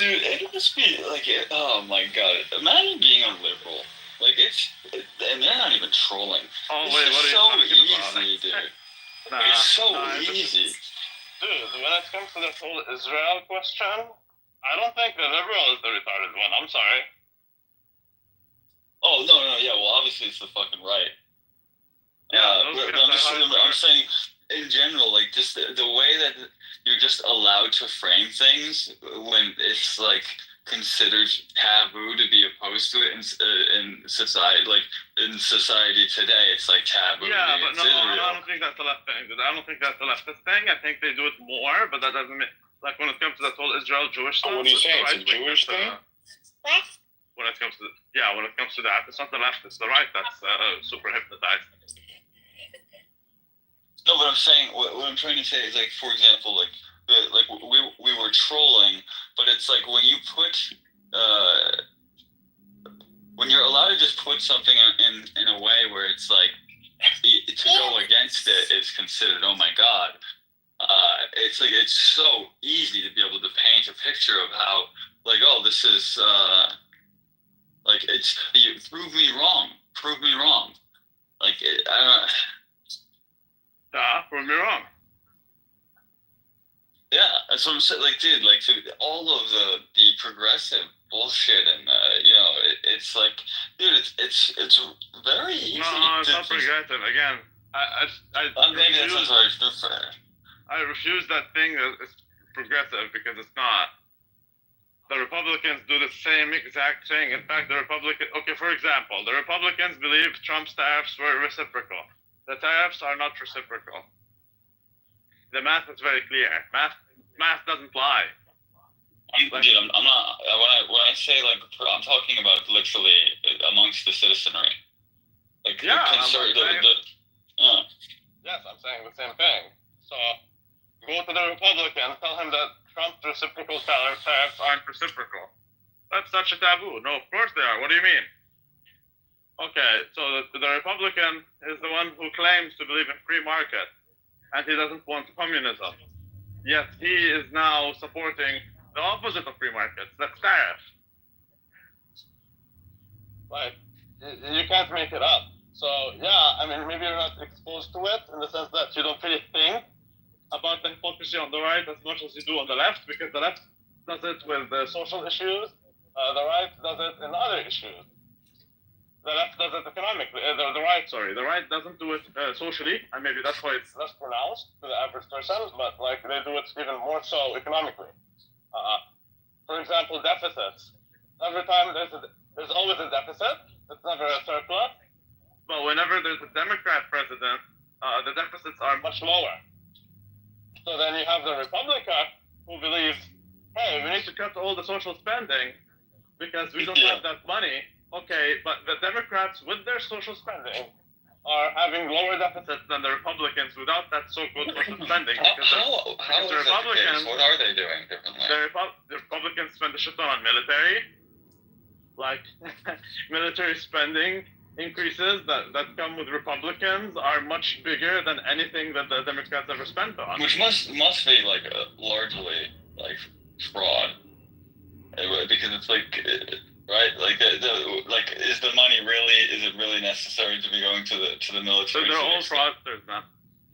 Dude, it must be like, oh my god! Imagine being a liberal. Like and they're not even trolling. Oh It's wait, just what are you so talking about? easy, dude. Nah, It's so it's easy. Dude, when it comes to this whole Israel question, I don't think the liberal is the retarded one. I'm sorry. Oh no, yeah. Well, obviously it's the fucking right. Yeah, But I'm saying in general, like just the way that you're just allowed to frame things when it's like considered taboo to be opposed to it in society, like in society today, it's like taboo. Yeah, but no, I don't think that's the left thing. I don't think that's the leftist thing. I think they do it more, but that doesn't mean, like when it comes to that whole Israel Jewish stuff. What are you saying? It's a Jewish thing? When it comes to when it comes to that, it's not the left, it's the right that's super hypnotized. No, but I'm saying what I'm trying to say is like, for example, like we were trolling, but it's like when you put when you're allowed to just put something in a way where it's like to go against it is considered, oh my god. It's like it's so easy to be able to paint a picture of how like, oh, this is like it's you prove me wrong. Like I don't. Prove me wrong. Yeah, that's what I'm saying. Like, dude, like all of the progressive bullshit, and it's like, dude, it's very easy. No, it's not progressive. Again, maybe that's not very fair. I refuse that thing that is progressive because it's not. The Republicans do the same exact thing. In fact, for example, the Republicans believe Trump's tariffs were reciprocal. The tariffs are not reciprocal. The math is very clear. Math doesn't lie. Dude, I'm not. When I say like, I'm talking about literally amongst the citizenry. Like, yeah, yes, I'm saying the same thing. So, go to the Republican, tell him that Trump's reciprocal tariffs aren't reciprocal. That's such a taboo. No, of course they are. What do you mean? Okay, so the Republican is the one who claims to believe in free market, and he doesn't want communism. Yet he is now supporting the opposite of free markets. That's tariff. Like, you can't make it up. So, yeah, I mean, maybe you're not exposed to it in the sense that you don't really think about the hypocrisy on the right as much as you do on the left, because the left does it with the social issues, the right does it in other issues. The left does it economically. The right doesn't do it socially, and maybe that's why it's less pronounced to the average person, but like they do it even more so economically. For example, deficits. Every time there's always a deficit. It's never a surplus. But whenever there's a Democrat president, the deficits are much lower. So then you have the Republican who believes, hey, we need to cut all the social spending because we don't have that money. Okay, but the Democrats, with their social spending, are having lower deficits than the Republicans without that so-called social spending. How is the Republicans, what are they doing differently? The Republicans spend a shit ton on military, like military spending increases that come with Republicans are much bigger than anything that the Democrats ever spent on. Which must be like largely like fraud, because it's like right, like like is the money is it really necessary to be going to the military? They're all fraudsters, man.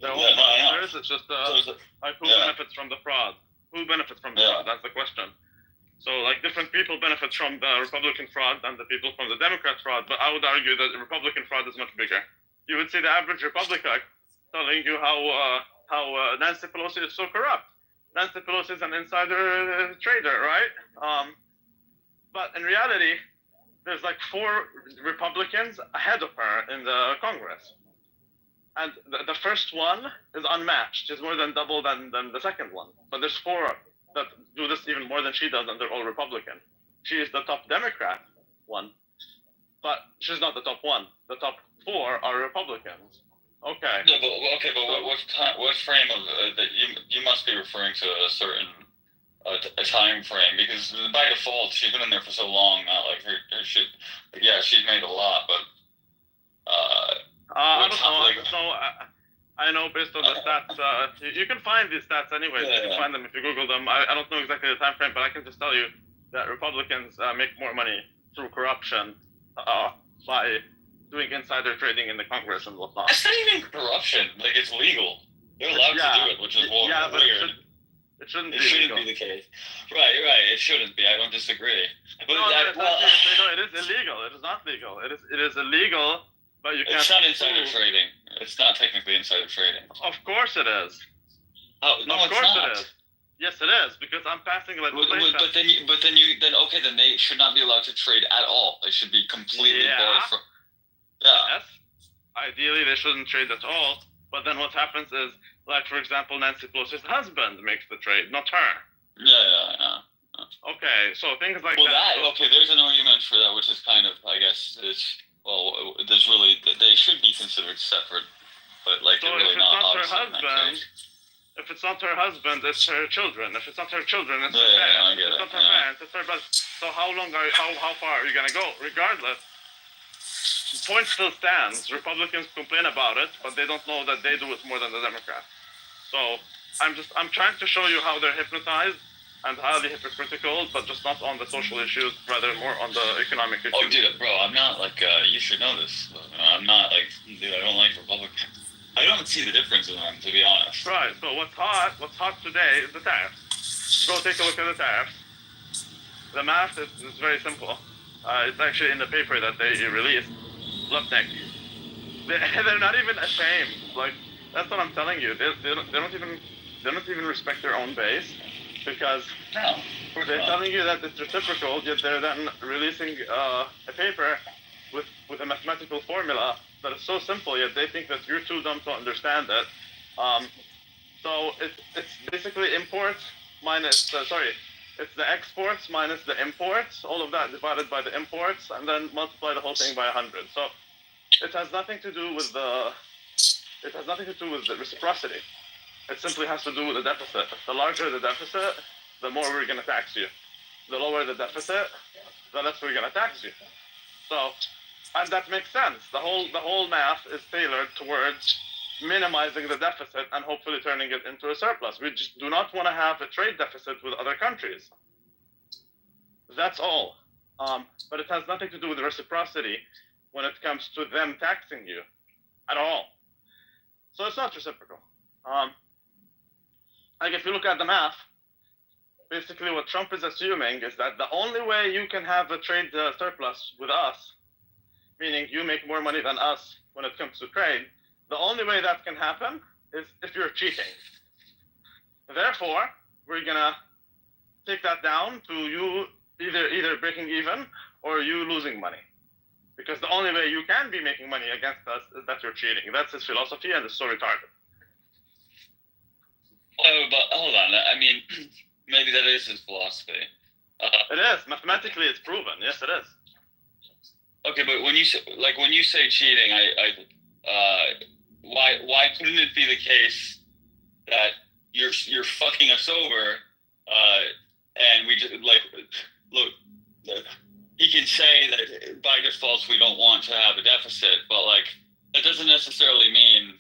They're all fraudsters. It's just like who benefits from the fraud? Who benefits from the fraud? That's the question. So, like, different people benefit from the Republican fraud than the people from the Democrat fraud, but I would argue that the Republican fraud is much bigger. You would see the average Republican telling you how Nancy Pelosi is so corrupt. Nancy Pelosi is an insider trader, right? But in reality, there's like 4 Republicans ahead of her in the Congress. And the first one is unmatched. She's more than double than the second one. But there's 4 that do this even more than she does, and they're all Republican. She is the top Democrat one, but she's not the top one. The top 4 are Republicans. Okay. No, but what frame of that you must be referring to a certain a time frame, because by default she's been in there for so long. Not like her shit. Like, yeah, she's made a lot, but I don't know. Like, I know based on the stats, you can find these stats anyway. You can find them if you Google them. I don't know exactly the time frame, but I can just tell you that Republicans make more money through corruption by doing insider trading in the Congress and whatnot. It's not even corruption. Like, it's legal. They're allowed to do it, which is weird. It shouldn't It be shouldn't legal. be the case. Right. It shouldn't be. I don't disagree. But No, it is illegal. It is not legal. It is illegal, but you can't. It's not insider trading. It's not technically insider trading. Of course it is. Oh, no, of course it's not. it is. Yes, it is, because I'm passing legislation. But then they should not be allowed to trade at all. They should be completely barred from. Yeah. Yes. Ideally, they shouldn't trade at all. But then what happens is, like, for example, Nancy Pelosi's husband makes the trade, not her. Yeah. Okay, so things like There's an argument for that, which is kind of, I guess, there's really, they should be considered separate, but like, so they're really if it's not her obviously in that husband, case. if it's not her husband, it's her children. If it's not her children, it's her I parents. get If it's it, not her parents, it's her brother. So how far are you gonna go? Regardless, the point still stands. Republicans complain about it, but they don't know that they do it more than the Democrats. So I'm trying to show you how they're hypnotized and highly hypocritical, but just not on the social issues, rather more on the economic issues. Oh, dude, bro, I'm not like, you should know this. I'm not like, dude, I don't like Republicans. I don't see the difference in them, to be honest. Right, so what's hot today is the tariffs. Go take a look at the tariffs. The math is very simple. It's actually in the paper that they released. Lutnick. They're not even ashamed. Like, that's what I'm telling you. They don't even respect their own base, because they're telling you that it's reciprocal, yet they're then releasing a paper with a mathematical formula that is so simple, yet they think that you're too dumb to understand it. So it's basically imports minus it's the exports minus the imports, all of that divided by the imports, and then multiply the whole thing by 100. So it has nothing to do with the reciprocity. It simply has to do with the deficit. The larger the deficit, the more we're going to tax you. The lower the deficit, the less we're going to tax you. So, and that makes sense. The whole math is tailored towards minimizing the deficit and hopefully turning it into a surplus. We just do not want to have a trade deficit with other countries. That's all. But it has nothing to do with reciprocity when it comes to them taxing you at all. So it's not reciprocal. Like, if you look at the math, basically what Trump is assuming is that the only way you can have a trade surplus with us, meaning you make more money than us when it comes to trade, the only way that can happen is if you're cheating. Therefore, we're gonna take that down to you either breaking even or you losing money. Because the only way you can be making money against us is that you're cheating. That's his philosophy, and it's so retarded. Oh, but hold on. I mean, maybe that is his philosophy. It is. Mathematically, it's proven. Yes, it is. Okay, but when you say cheating, why couldn't it be the case that you're fucking us over, and we just look, he can say that by default we don't want to have a deficit, but that doesn't necessarily mean.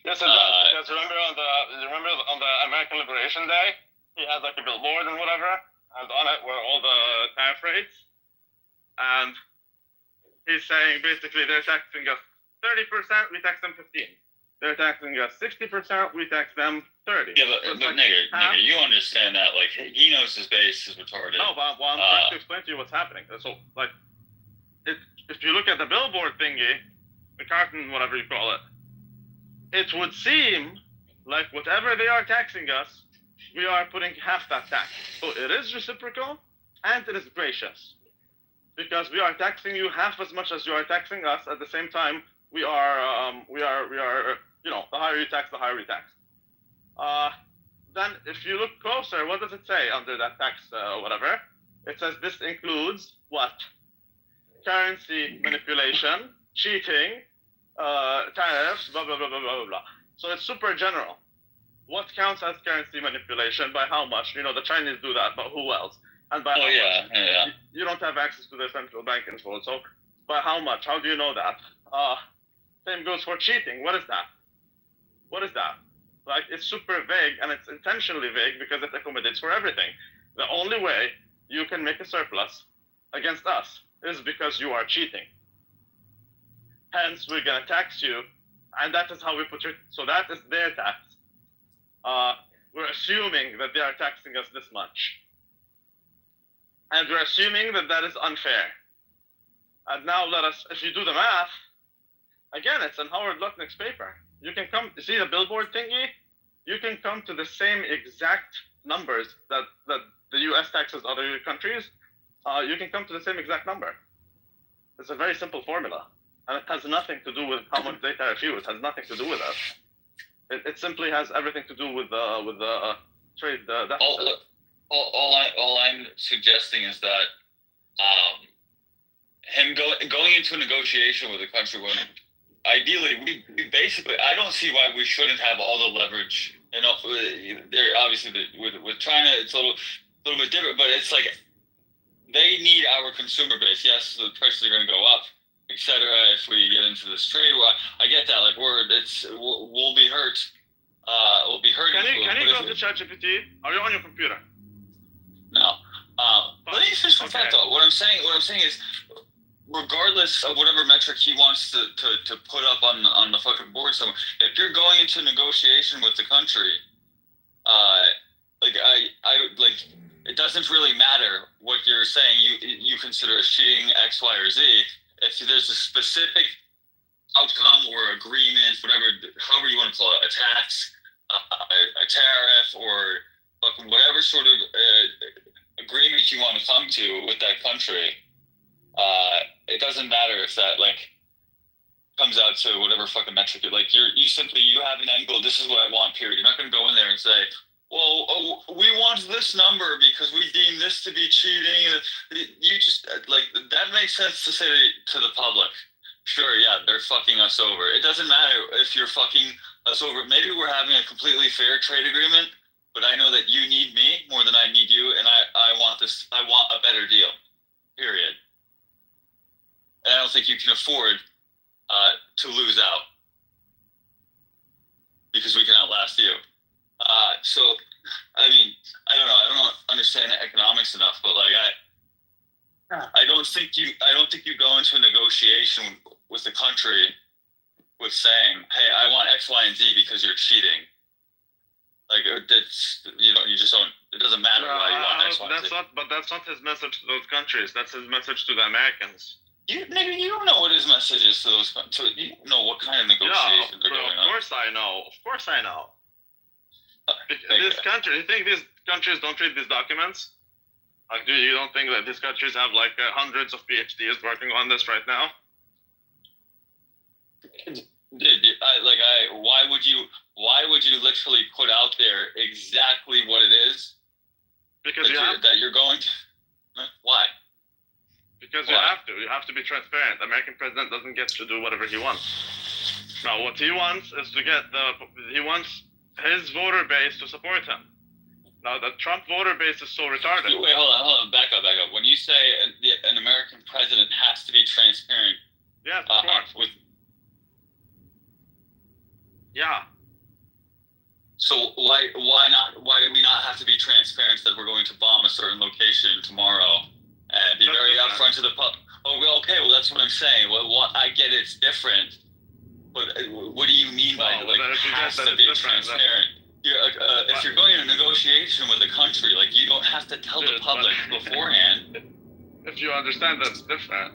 Yes, it does. Because remember on the American Liberation Day, he had a billboard and whatever, and on it were all the tariff rates, and he's saying basically they're taxing us 30%, we tax them 15. They're taxing us 60%, we tax them 30. Yeah, but nigga, you understand that he knows his base is retarded. No, but I'm trying to explain to you what's happening. So if you look at the billboard thingy, the carton, whatever you call it, it would seem like whatever they are taxing us, we are putting half that tax. So it is reciprocal and it is gracious, because we are taxing you half as much as you are taxing us. At the same time, we are the higher you tax, the higher we tax. Then if you look closer, what does it say under that tax whatever? It says this includes what? Currency manipulation, cheating, tariffs, blah, blah, blah, blah, blah, blah. So it's super general. What counts as currency manipulation? By how much? The Chinese do that, but who else? And by how much? Yeah. You don't have access to their central bank info. So by how much? How do you know that? Same goes for cheating. What is that? What is that? It's super vague, and it's intentionally vague because it accommodates for everything. The only way you can make a surplus against us is because you are cheating. Hence, we're gonna tax you, and that is how we put it. So that is their tax. We're assuming that they are taxing us this much, and we're assuming that that is unfair. And now let us, if you do the math, again, it's in Howard Lutnick's paper. You can come, see the billboard thingy? You can come to the same exact numbers that the US taxes other countries. You can come to the same exact number. It's a very simple formula. And it has nothing to do with how much they tariff you. It has nothing to do with us. It simply has everything to do with the trade deficit. All I'm suggesting is that him going into a negotiation with a country when ideally we basically, I don't see why we shouldn't have all the leverage. You know, they're obviously with China it's a little bit different, but it's like they need our consumer base. Yes, the prices are going to go up, etc. If we get into this trade war, I get that. Like we'll be hurt. We'll be hurting. Can you go to ChatGPT? Are you on your computer? No. Let me finish my thought though. What I'm saying is, regardless of whatever metric he wants to put up on the fucking board somewhere, if you're going into negotiation with the country, it doesn't really matter what you're saying. You consider cheating X, Y, or Z. If there's a specific outcome or agreement, however you want to call it, a tax, a tariff, or fucking whatever sort of agreement you want to come to with that country, it doesn't matter if that comes out to whatever fucking metric you have an end goal. This is what I want. Period. You're not going to go in there and say, well, we want this number because we deem this to be cheating. You just that makes sense to say to the public. Sure, yeah, they're fucking us over. It doesn't matter if you're fucking us over. Maybe we're having a completely fair trade agreement, but I know that you need me more than I need you, and I want this. I want a better deal. Period. And I don't think you can afford to lose out because we can outlast you. So, I mean, I don't know. I don't understand the economics enough, but I don't think you go into a negotiation with the country with saying, "Hey, I want X, Y, and Z because you're cheating." That's you just don't. It doesn't matter why you want X, Y, and Z. But that's not his message to those countries. That's his message to the Americans. You don't know what his message is to those countries. You don't know what kind of negotiations are going on. Of course I know. This country, you think these countries don't read these documents? You don't think that these countries have hundreds of PhDs working on this right now? Dude, why would you literally put out there exactly what it is? Because you're going to. Why? Because you have to. You have to be transparent. The American president doesn't get to do whatever he wants. Now, what he wants is he wants his voter base to support him. Now, the Trump voter base is so retarded. Wait, hold on. Back up. When you say an American president has to be transparent, yes, of course. Yeah. So why not? Why do we not have to be transparent that we're going to bomb a certain location tomorrow and be very upfront to the public? Oh, okay. Well, that's what I'm saying. Well, I get it's different, but what do you mean by has to be transparent? If you're going in a negotiation with a country, you don't have to tell the public beforehand. If you understand that's different,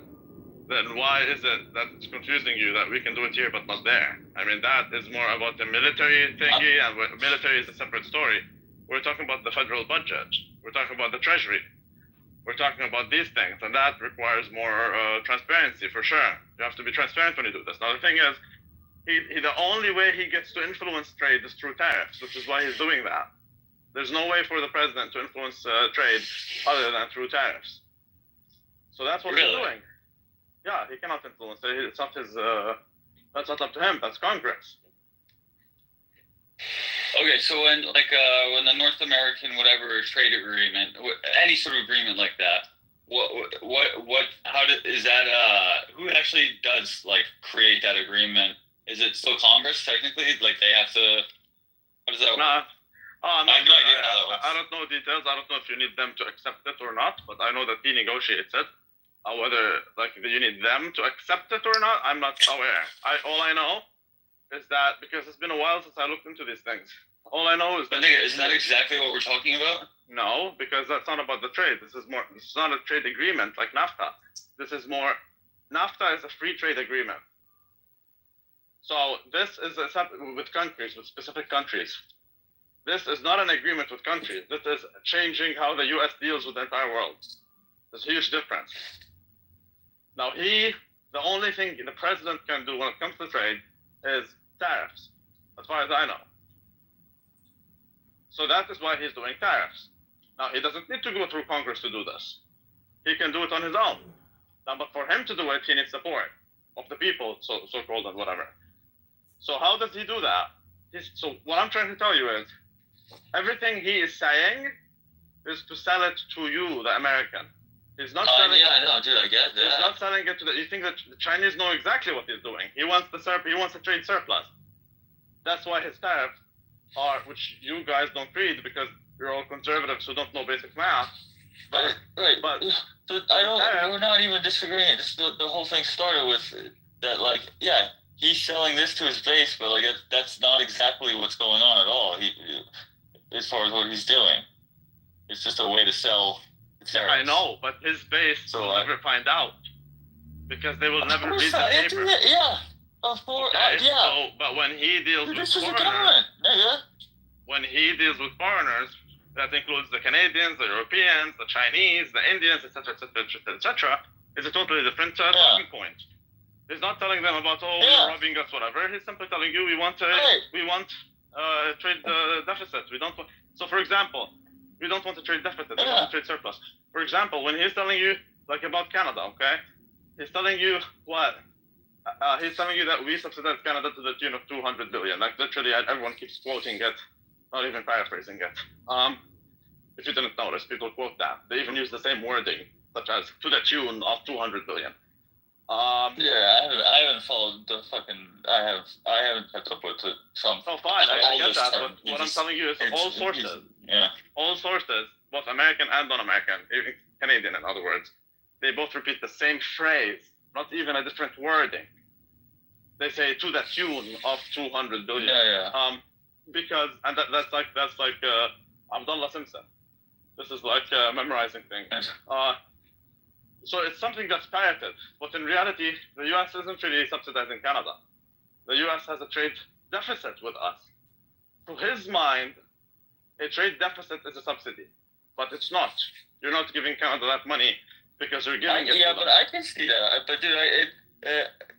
then why is it that it's confusing you that we can do it here but not there? I mean, that is more about the military thingy, and military is a separate story. We're talking about the federal budget. We're talking about the treasury. We're talking about these things, and that requires more transparency for sure. You have to be transparent when you do this. Now, the thing is, the only way he gets to influence trade is through tariffs, which is why he's doing that. There's no way for the president to influence trade other than through tariffs. So that's what he's doing. Yeah, he cannot influence it. It's not his. That's not up to him. That's Congress. Okay, so when the North American whatever trade agreement, any sort of agreement like that, is that? Who actually does create that agreement? Is it still Congress technically? They have to. How does that work? I'm I not have no idea how that sure. works. I don't know details. I don't know if you need them to accept it or not, but I know that he negotiates it. Whether you need them to accept it or not, I'm not aware. All I know is that because it's been a while since I looked into these things. All I know is that Isn't that exactly what we're talking about? no, because that's not about the trade. This is not a trade agreement like NAFTA. This is more. NAFTA is a free trade agreement. So this is with countries, with specific countries. This is not an agreement with countries. This is changing how the U.S. deals with the entire world. There's a huge difference. Now the only thing the president can do when it comes to trade is tariffs, as far as I know. So that is why he's doing tariffs. Now he doesn't need to go through Congress to do this. He can do it on his own. Now, but for him to do it, he needs support of the people, so-called and whatever. So how does he do that? So what I'm trying to tell you is, everything he is saying is to sell it to you, the American. He's not selling. Yeah, I know, dude. I get that. He's not selling it to you think that the Chinese know exactly what he's doing. He wants He wants a trade surplus. That's why his tariffs are, which you guys don't read because you're all conservatives who don't know basic math. But we're not even disagreeing. Just the whole thing started with that, he's selling this to his base, but that's not exactly what's going on at all. As far as what he's doing, it's just a way to sell. I know, but his base will never find out because they will never read the paper. Yeah, of course. Okay, yeah. So, but when he deals with foreigners, when he deals with foreigners, that includes the Canadians, the Europeans, the Chinese, the Indians, etc., is a totally different talking point. He's not telling them about you're robbing us, whatever. He's simply telling you we want a trade deficit. We don't want. So, for example, we don't want a trade deficit. We want a trade surplus. For example, when he's telling you about Canada, okay, he's telling you what? He's telling you that we subsidize Canada to the tune of $200 billion. Literally, everyone keeps quoting it, not even paraphrasing it. If you didn't notice, people quote that. They even use the same wording, such as to the tune of $200 billion. I haven't followed the fucking. I haven't kept up with Trump. Oh, fine, I get that. But what I'm telling you is all sources. All sources, both American and non-American, even Canadian, in other words, they both repeat the same phrase, not even a different wording. They say to the tune of $200 billion. Because that's like Abdullah Simpson. This is like a memorizing thing. So it's something that's parroted, but in reality, the U.S. isn't really subsidizing Canada. The U.S. has a trade deficit with us. To his mind, a trade deficit is a subsidy, but it's not. You're not giving Canada that money because you're giving it to them. But I can see that. But dude,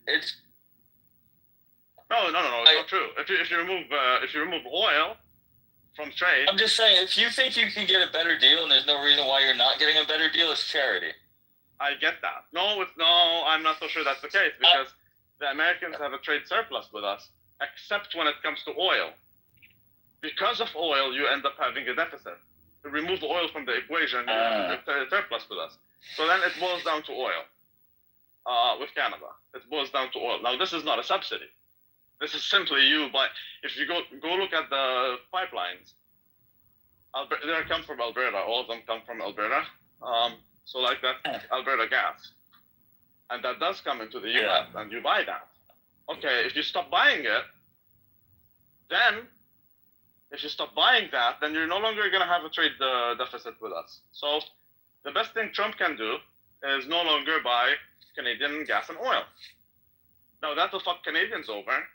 it's no, it's not true. If you remove oil from trade, I'm just saying, if you think you can get a better deal and there's no reason why you're not getting a better deal, it's charity. I get that. No, I'm not so sure that's the case because the Americans have a trade surplus with us, except when it comes to oil. Because of oil, you end up having a deficit. To remove oil from the equation, you have a surplus with us. So then it boils down to oil. With Canada, it boils down to oil. Now, this is not a subsidy. This is simply you buy. If you go look at the pipelines, they come from Alberta. All of them come from Alberta. So like that's Alberta gas, and that does come into the U.S. and you buy that. Okay, if you stop buying it, then you're no longer going to have a trade deficit with us. So the best thing Trump can do is no longer buy Canadian gas and oil. Now that will fuck Canadians over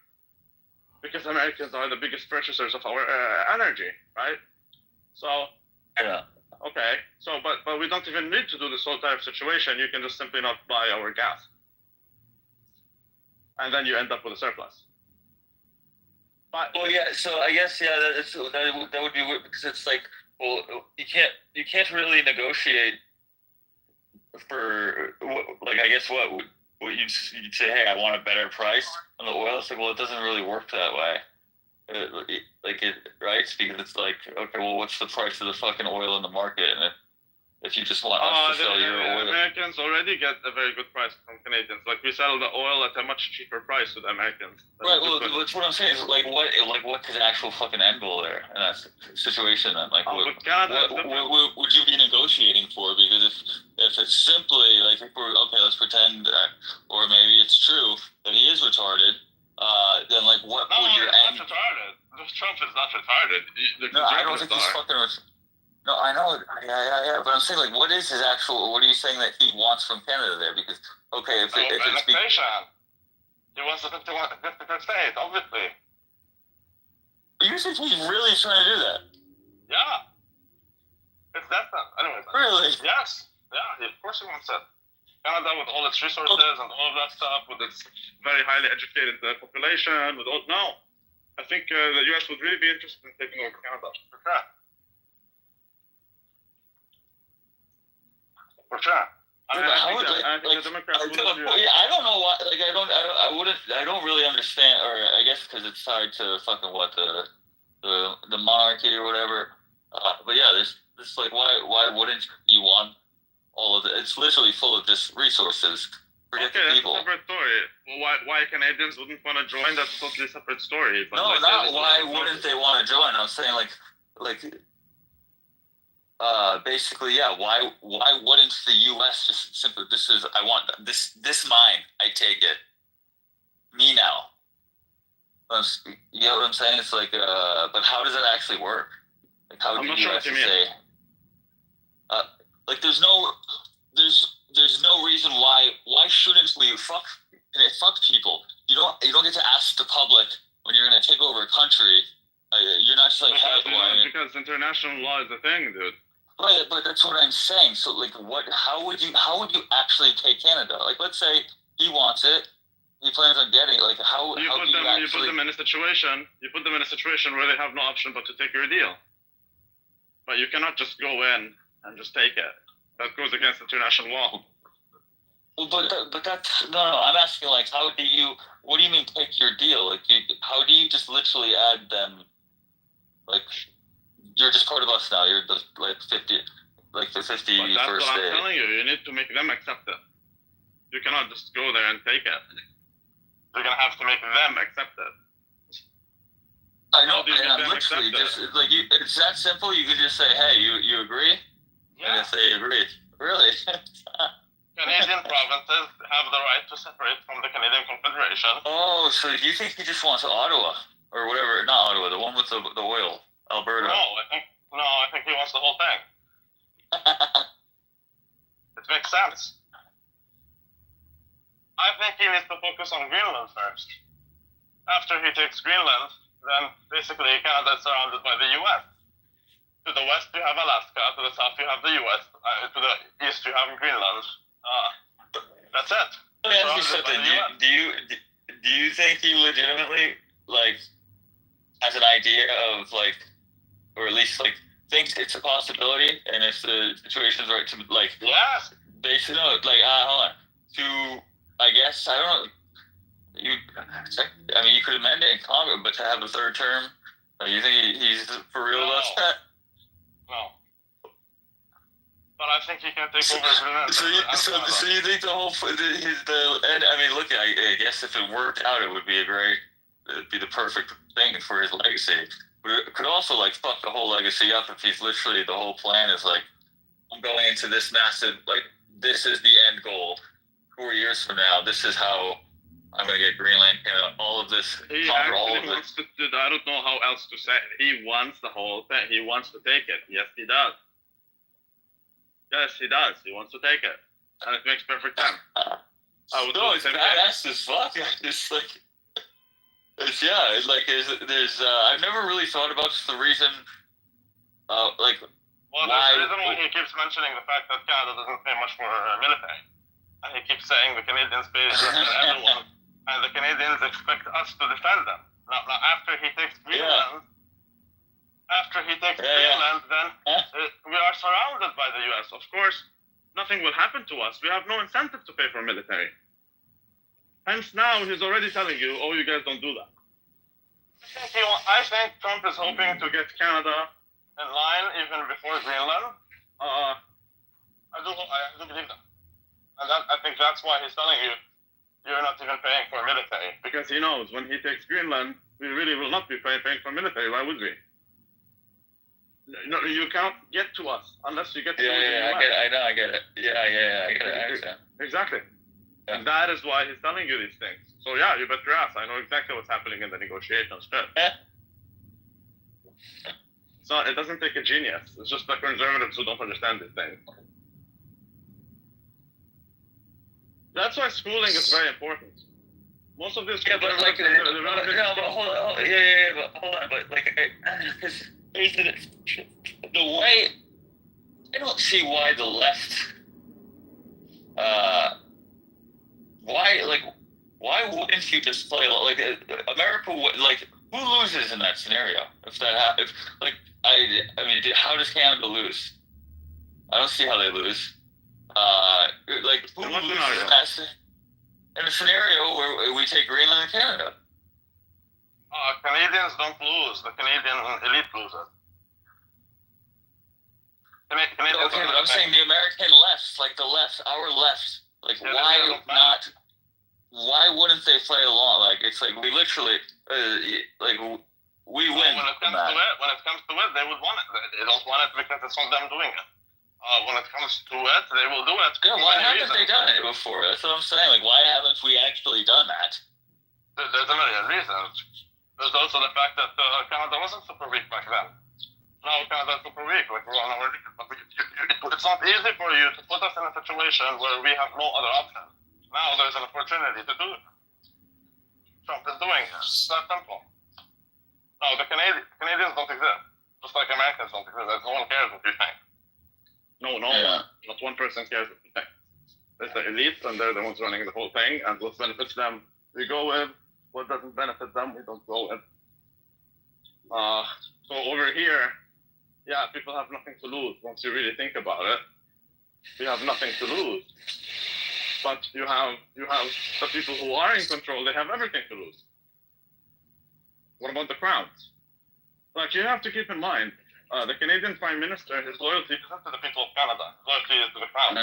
because Americans are the biggest purchasers of our energy, right? So okay, so but we don't even need to do this whole tariff situation. You can just simply not buy our gas, and then you end up with a surplus. But so I guess that would be weird because it's like, well, you can't really negotiate for I guess what you'd say, hey, I want a better price on the oil. It's like, well, it doesn't really work that way. Right? Because it's like, okay, well, what's the price of the fucking oil in the market? And if you just want us to sell your oil. Americans already get a very good price from Canadians. Like we sell the oil at a much cheaper price with Americans. Right. Well, that's what I'm saying. Is what is the actual fucking end goal there in that situation? Then, like, what would you be negotiating for? Because if it's simply like, if we're okay, let's pretend that, or maybe it's true that he is retarded. Then like, what would your end? Not retarded. Trump is not retarded. No, I don't think he's fucking. No, I know. Yeah. But I'm saying, like, what is his actual? What are you saying that he wants from Canada there? Because okay, if it's he wants a 50% state, obviously. You think he's really trying to do that? Yeah. It's that stuff. Anyways. Really? Yes. Yeah. Of course he wants it. Canada with all its resources and all of that stuff, with its very highly educated population, with all I think the U.S. would really be interested in taking over Canada. For sure. I think the Democrats would. I don't know why. Like, I don't really understand. Or I guess because it's tied to fucking the monarchy or whatever. But yeah, there's like, why wouldn't you want all of it? It's literally full of just resources. Forget the people. That's a separate story. Well, why Canadians wouldn't want to join? That's a totally separate story. But no, like, not why wouldn't they want to join. I'm saying basically, yeah. Why wouldn't the U.S. just simply I want this mine, I take it, me now. You know what I'm saying? It's like, but how does that actually work? Like, how do you actually say? Like, there's no reason why shouldn't we fuck people? You don't get to ask the public when you're gonna take over a country. You're not just like, because international law is a thing, dude. Right, but that's what I'm saying. So like, how would you actually take Canada? Like, let's say he wants it, he plans on getting it. Like, you put them in a situation where they have no option but to take your deal. But you cannot just go in and just take it. That goes against international law. Well, but that's no. I'm asking, like, what do you mean take your deal? Like, how do you just literally add them? Like, you're just part of us now. You're the 50, like the 51st day. That's what I'm telling you. You need to make them accept it. You cannot just go there and take it. You're gonna have to make them accept it. I know, and I'm literally just like, it's that simple. You can just say, "Hey, you agree?" Yeah. And if they agree, really. Canadian provinces have the right to separate from the Canadian Confederation. Oh, so you think he just wants Ottawa or whatever? Not Ottawa, the one with the oil, Alberta. No, I think he wants the whole thing. It makes sense. I think he needs to focus on Greenland first. After he takes Greenland, then basically Canada is surrounded by the U.S. To the west you have Alaska, to the south you have the U.S., to the east you have Greenland. That's it. Let me ask you something. Do you think he legitimately, like, has an idea of, like, or at least, like, thinks it's a possibility, and if the situation's right to, like, yes, they should know, like, hold on, to, I guess, I don't know, you could amend it in Congress, but to have a third term, you think he's for real about that? No. But I think he can take over Greenland. So you think the whole, and I mean, look, I guess if it worked out, it'd be the perfect thing for his legacy. But it could also, like, fuck the whole legacy up if he's literally, the whole plan is like, I'm going into this massive, like, this is the end goal. 4 years from now, this is how I'm going to get Greenland, all of this. He actually wants to, I don't know how else to say it. He wants the whole thing. He wants to take it. Yes, he does. Yes, he does. He wants to take it. And it makes perfect sense. It's badass as fuck. It's like, I've never really thought about just the reason, like, well, there's a reason why he keeps mentioning the fact that Canada doesn't pay much for military. And he keeps saying the Canadians pay less than everyone, and the Canadians expect us to defend them. Now after he takes Greenland, then we are surrounded by the U.S. Of course, nothing will happen to us. We have no incentive to pay for military. Hence now he's already telling you, oh, you guys don't do that. I think Trump is hoping to get Canada in line even before Greenland. I do believe that. And I think that's why he's telling you you're not even paying for military. Because he knows when he takes Greenland, we really will not be paying for military. Why would we? No, you can't get to us unless you get to the US. I get it. I get it. I understand. Exactly. Yeah. And that is why he's telling you these things. So yeah, you bet your ass. I know exactly what's happening in the negotiations. So it doesn't take a genius. It's just the conservatives who don't understand these things. That's why schooling is very important. Most of this. Yeah, but like, but hold on. But hold on. But like, because there's the way. I don't see why the left. Why wouldn't you just play like America? Like, who loses in that scenario? If that happens, like, I mean, how does Canada lose? I don't see how they lose. Like, who loses in a scenario where we take Greenland and Canada? Canadians don't lose. The Canadian elite loses. Okay, but I'm saying the American left, like the left, our left, like why wouldn't they play along? Like, it's like we literally, like we win. When it comes to it, they would want it. They don't want it because it's not them doing it. When it comes to it, they will do it. Yeah, why haven't they done it before? That's what I'm saying. Like, why haven't we actually done that? There's a million reasons. There's also the fact that Canada wasn't super weak back then. Now Canada's super weak. Like, we're on our it's not easy for you to put us in a situation where we have no other option. Now there's an opportunity to do it. Trump is doing it. It's that simple. No, the Canadians don't exist. Just like Americans don't exist. No one cares what you think. No, not one person cares what you think. It's the elite, and they're the ones running the whole thing, and what benefits them, we go with. What doesn't benefit them, we don't go with. So over here, yeah, people have nothing to lose once you really think about it. You have nothing to lose. But you have the people who are in control, they have everything to lose. What about the crowds? Like, you have to keep in mind, the Canadian Prime Minister, his loyalty is not to the people of Canada. His loyalty is to the crowd.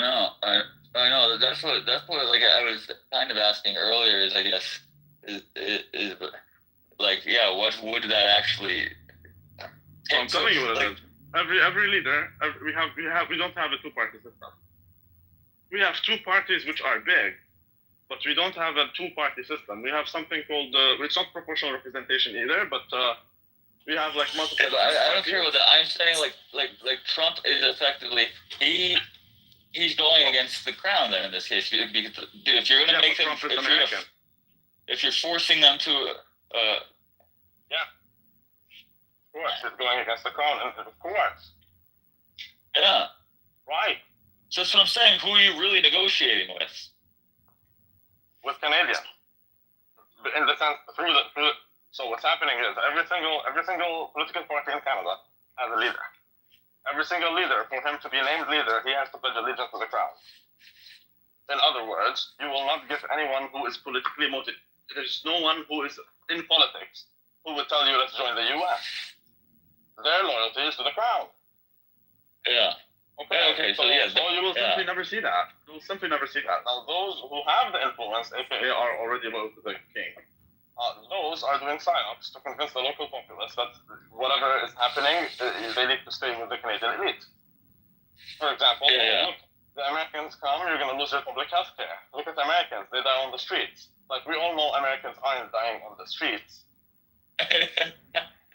I know. That's what like I was kind of asking earlier. Is I guess is like, yeah, what would that actually? I'm telling you what it is. Every leader, we don't have a two-party system. We have two parties which are big, but we don't have a two-party system. We have something called it's not proportional representation either, but we have like multiple. Yeah, I don't care about that. I'm saying like Trump is effectively he's going against the crown then in this case, because if you're going to make them, if you're forcing them to of course, he's going against the crown, of course. Yeah. Right. So that's what I'm saying. Who are you really negotiating with? With Canadians. In the sense, so what's happening is every single political party in Canada has a leader. Every single leader, for him to be named leader, he has to pledge allegiance to the crown. In other words, you will not give anyone who is politically motivated. There's no one who is in politics who would tell you, let's join the U.S. Their loyalty is to the crown. Yeah. Okay. So you will simply never see that. You will simply never see that. Now, those who have the influence, aka are already loyal to the king, those are doing psyops to convince the local populace that whatever is happening, they need to stay with the Canadian elite. For example, look, the Americans come, you're going to lose your public health care. Look at the Americans, they die on the streets. Like, we all know Americans aren't dying on the streets.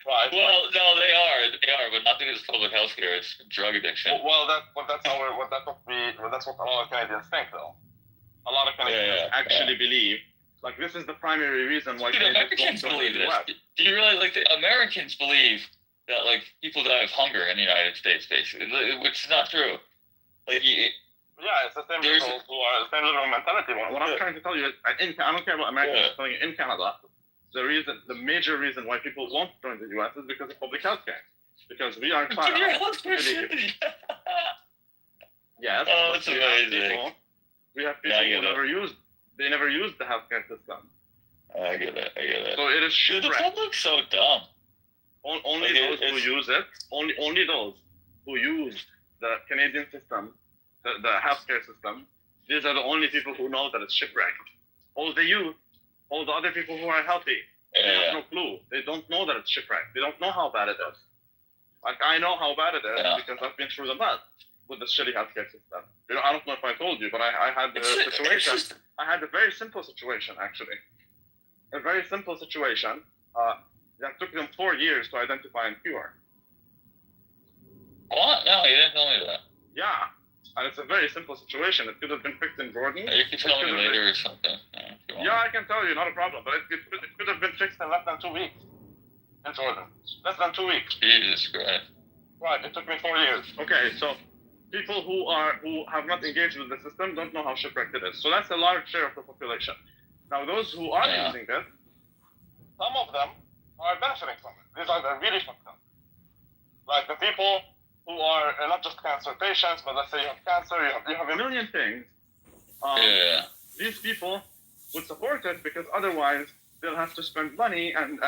Right. Well, no, they are, but not because it's public health care. It's drug addiction. Well, that's what a lot of Canadians think, though. A lot of Canadians actually believe, like, this is the primary reason why Americans believe this. Do you realize, like, the Americans believe that, like, people die of hunger in the United States, basically, which is not true. Like, it's the same people who are the same little mentality. What I'm trying to tell you is, I don't care about Americans. I'm telling you, in Canada, the major reason why people won't join the U.S. is because of public health care. Because we are Yes. Oh, it's amazing. We have people who never used the healthcare system. I get it. So it is shit. The public's so dumb. Only those who use it, only those who use the Canadian system the healthcare system, these are the only people who know that it's shipwrecked. All the youth, all the other people who are healthy, they have no clue. They don't know that it's shipwrecked. They don't know how bad it is. Like, I know how bad it is because I've been through the mud with the shitty healthcare system. I don't know if I told you, but I had a situation. I had a very simple situation, actually. A very simple situation that took them 4 years to identify and cure. What? No, you didn't tell me that. Yeah, and it's a very simple situation. It could have been fixed in Jordan. You can tell me later or something. Yeah, I can tell you, not a problem. But it could have been fixed in less than 2 weeks in Jordan. Less than 2 weeks. Jesus Christ. Right, it took me 4 years. Okay, so people who have not engaged with the system don't know how shipwrecked it is. So that's a large share of the population. Now, those who are using it, some of them are benefiting from it. These are the really fucked up. Like the people who are not just cancer patients, but let's say you have cancer, you have a million things. These people would support it because otherwise they'll have to spend money, and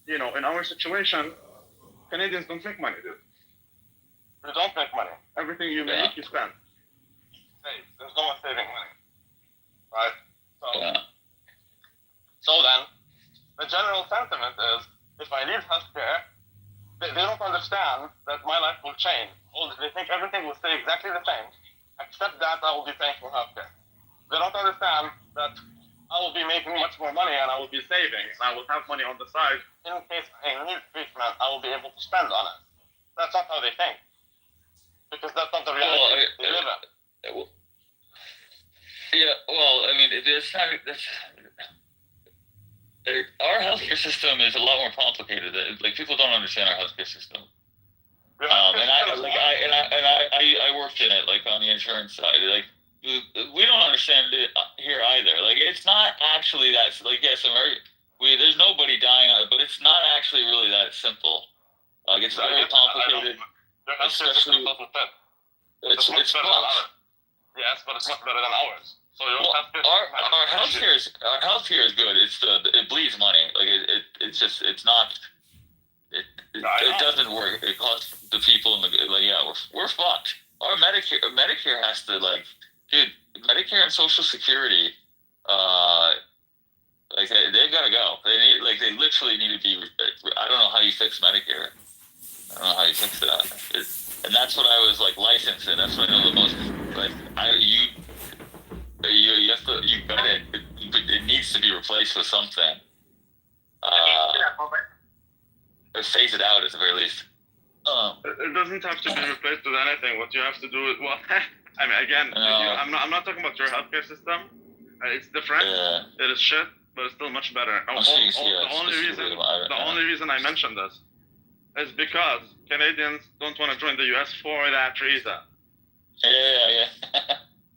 in our situation, Canadians don't make money, dude. You don't make money. Everything you make, you spend. There's no one saving money, right? So then, the general sentiment is, if I leave healthcare, they don't understand that my life will change. They think everything will stay exactly the same, except that I will be paying for healthcare. They don't understand that I will be making much more money and I will be saving, and I will have money on the side. In case I need treatment, I will be able to spend on it. That's not how they think. Because that's not the reality they live in. Yeah, well, I mean, our healthcare system is a lot more complicated. Like, people don't understand our healthcare system. And I worked in it, like on the insurance side. Like, we don't understand it here either. Like, it's not actually that. Like, yes, there's nobody dying on it, but it's not actually really that simple. Like, it's very complicated. Especially, it's much better than ours. Yes, but it's much better than ours. So our healthcare is good. It bleeds money. Like it doesn't work. It costs the people we're fucked. Our Medicare has to Medicare and Social Security, they've got to go. They literally need to be. I don't know how you fix Medicare. I don't know how you fix that. And that's what I was licensed in. That's what I know the most. You got it. It needs to be replaced with something. Or phase it out at the very least. It doesn't have to be replaced with anything. What you have to do is, I mean, again, I'm not talking about your healthcare system. It's different. It is shit, but it's still much better. The only reason I mentioned this is because Canadians don't want to join the US for that reason.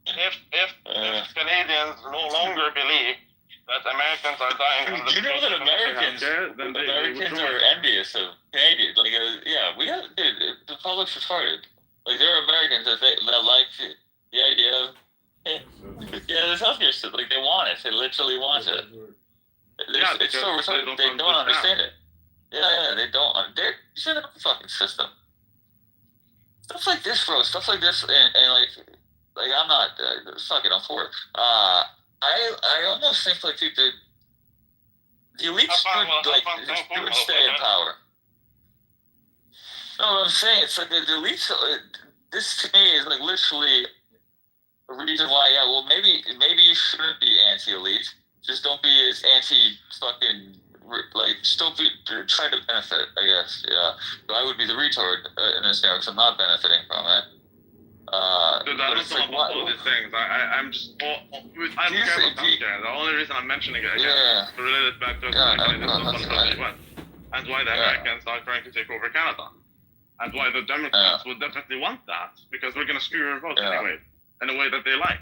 If Canadians no longer believe that Americans are dying on the you know that Americans are envious of Canadians. We have the public's retarded. Like, there are Americans that like the idea of this healthcare system. Like, they want it. They literally want it. It's so retarded. They don't understand it. They don't. They're set up the fucking system. Stuff like this, bro. Stuff like this, and I'm not. Fuck it. I'm for it. I almost think the elites should stay in power. No, what I'm saying, it's like the elites. This to me is literally a reason why. Maybe you shouldn't be anti-elite. Just don't be as anti-fucking. Still try to benefit, I guess. Yeah, so I would be the retard in this scenario because I'm not benefiting from it. Dude, I don't know about all these things. I don't care about healthcare. The only reason I'm mentioning it again is to relate it back to and why the Americans are trying to take over Canada, and why the Democrats would definitely want that, because we're gonna screw your vote anyway in a way that they like.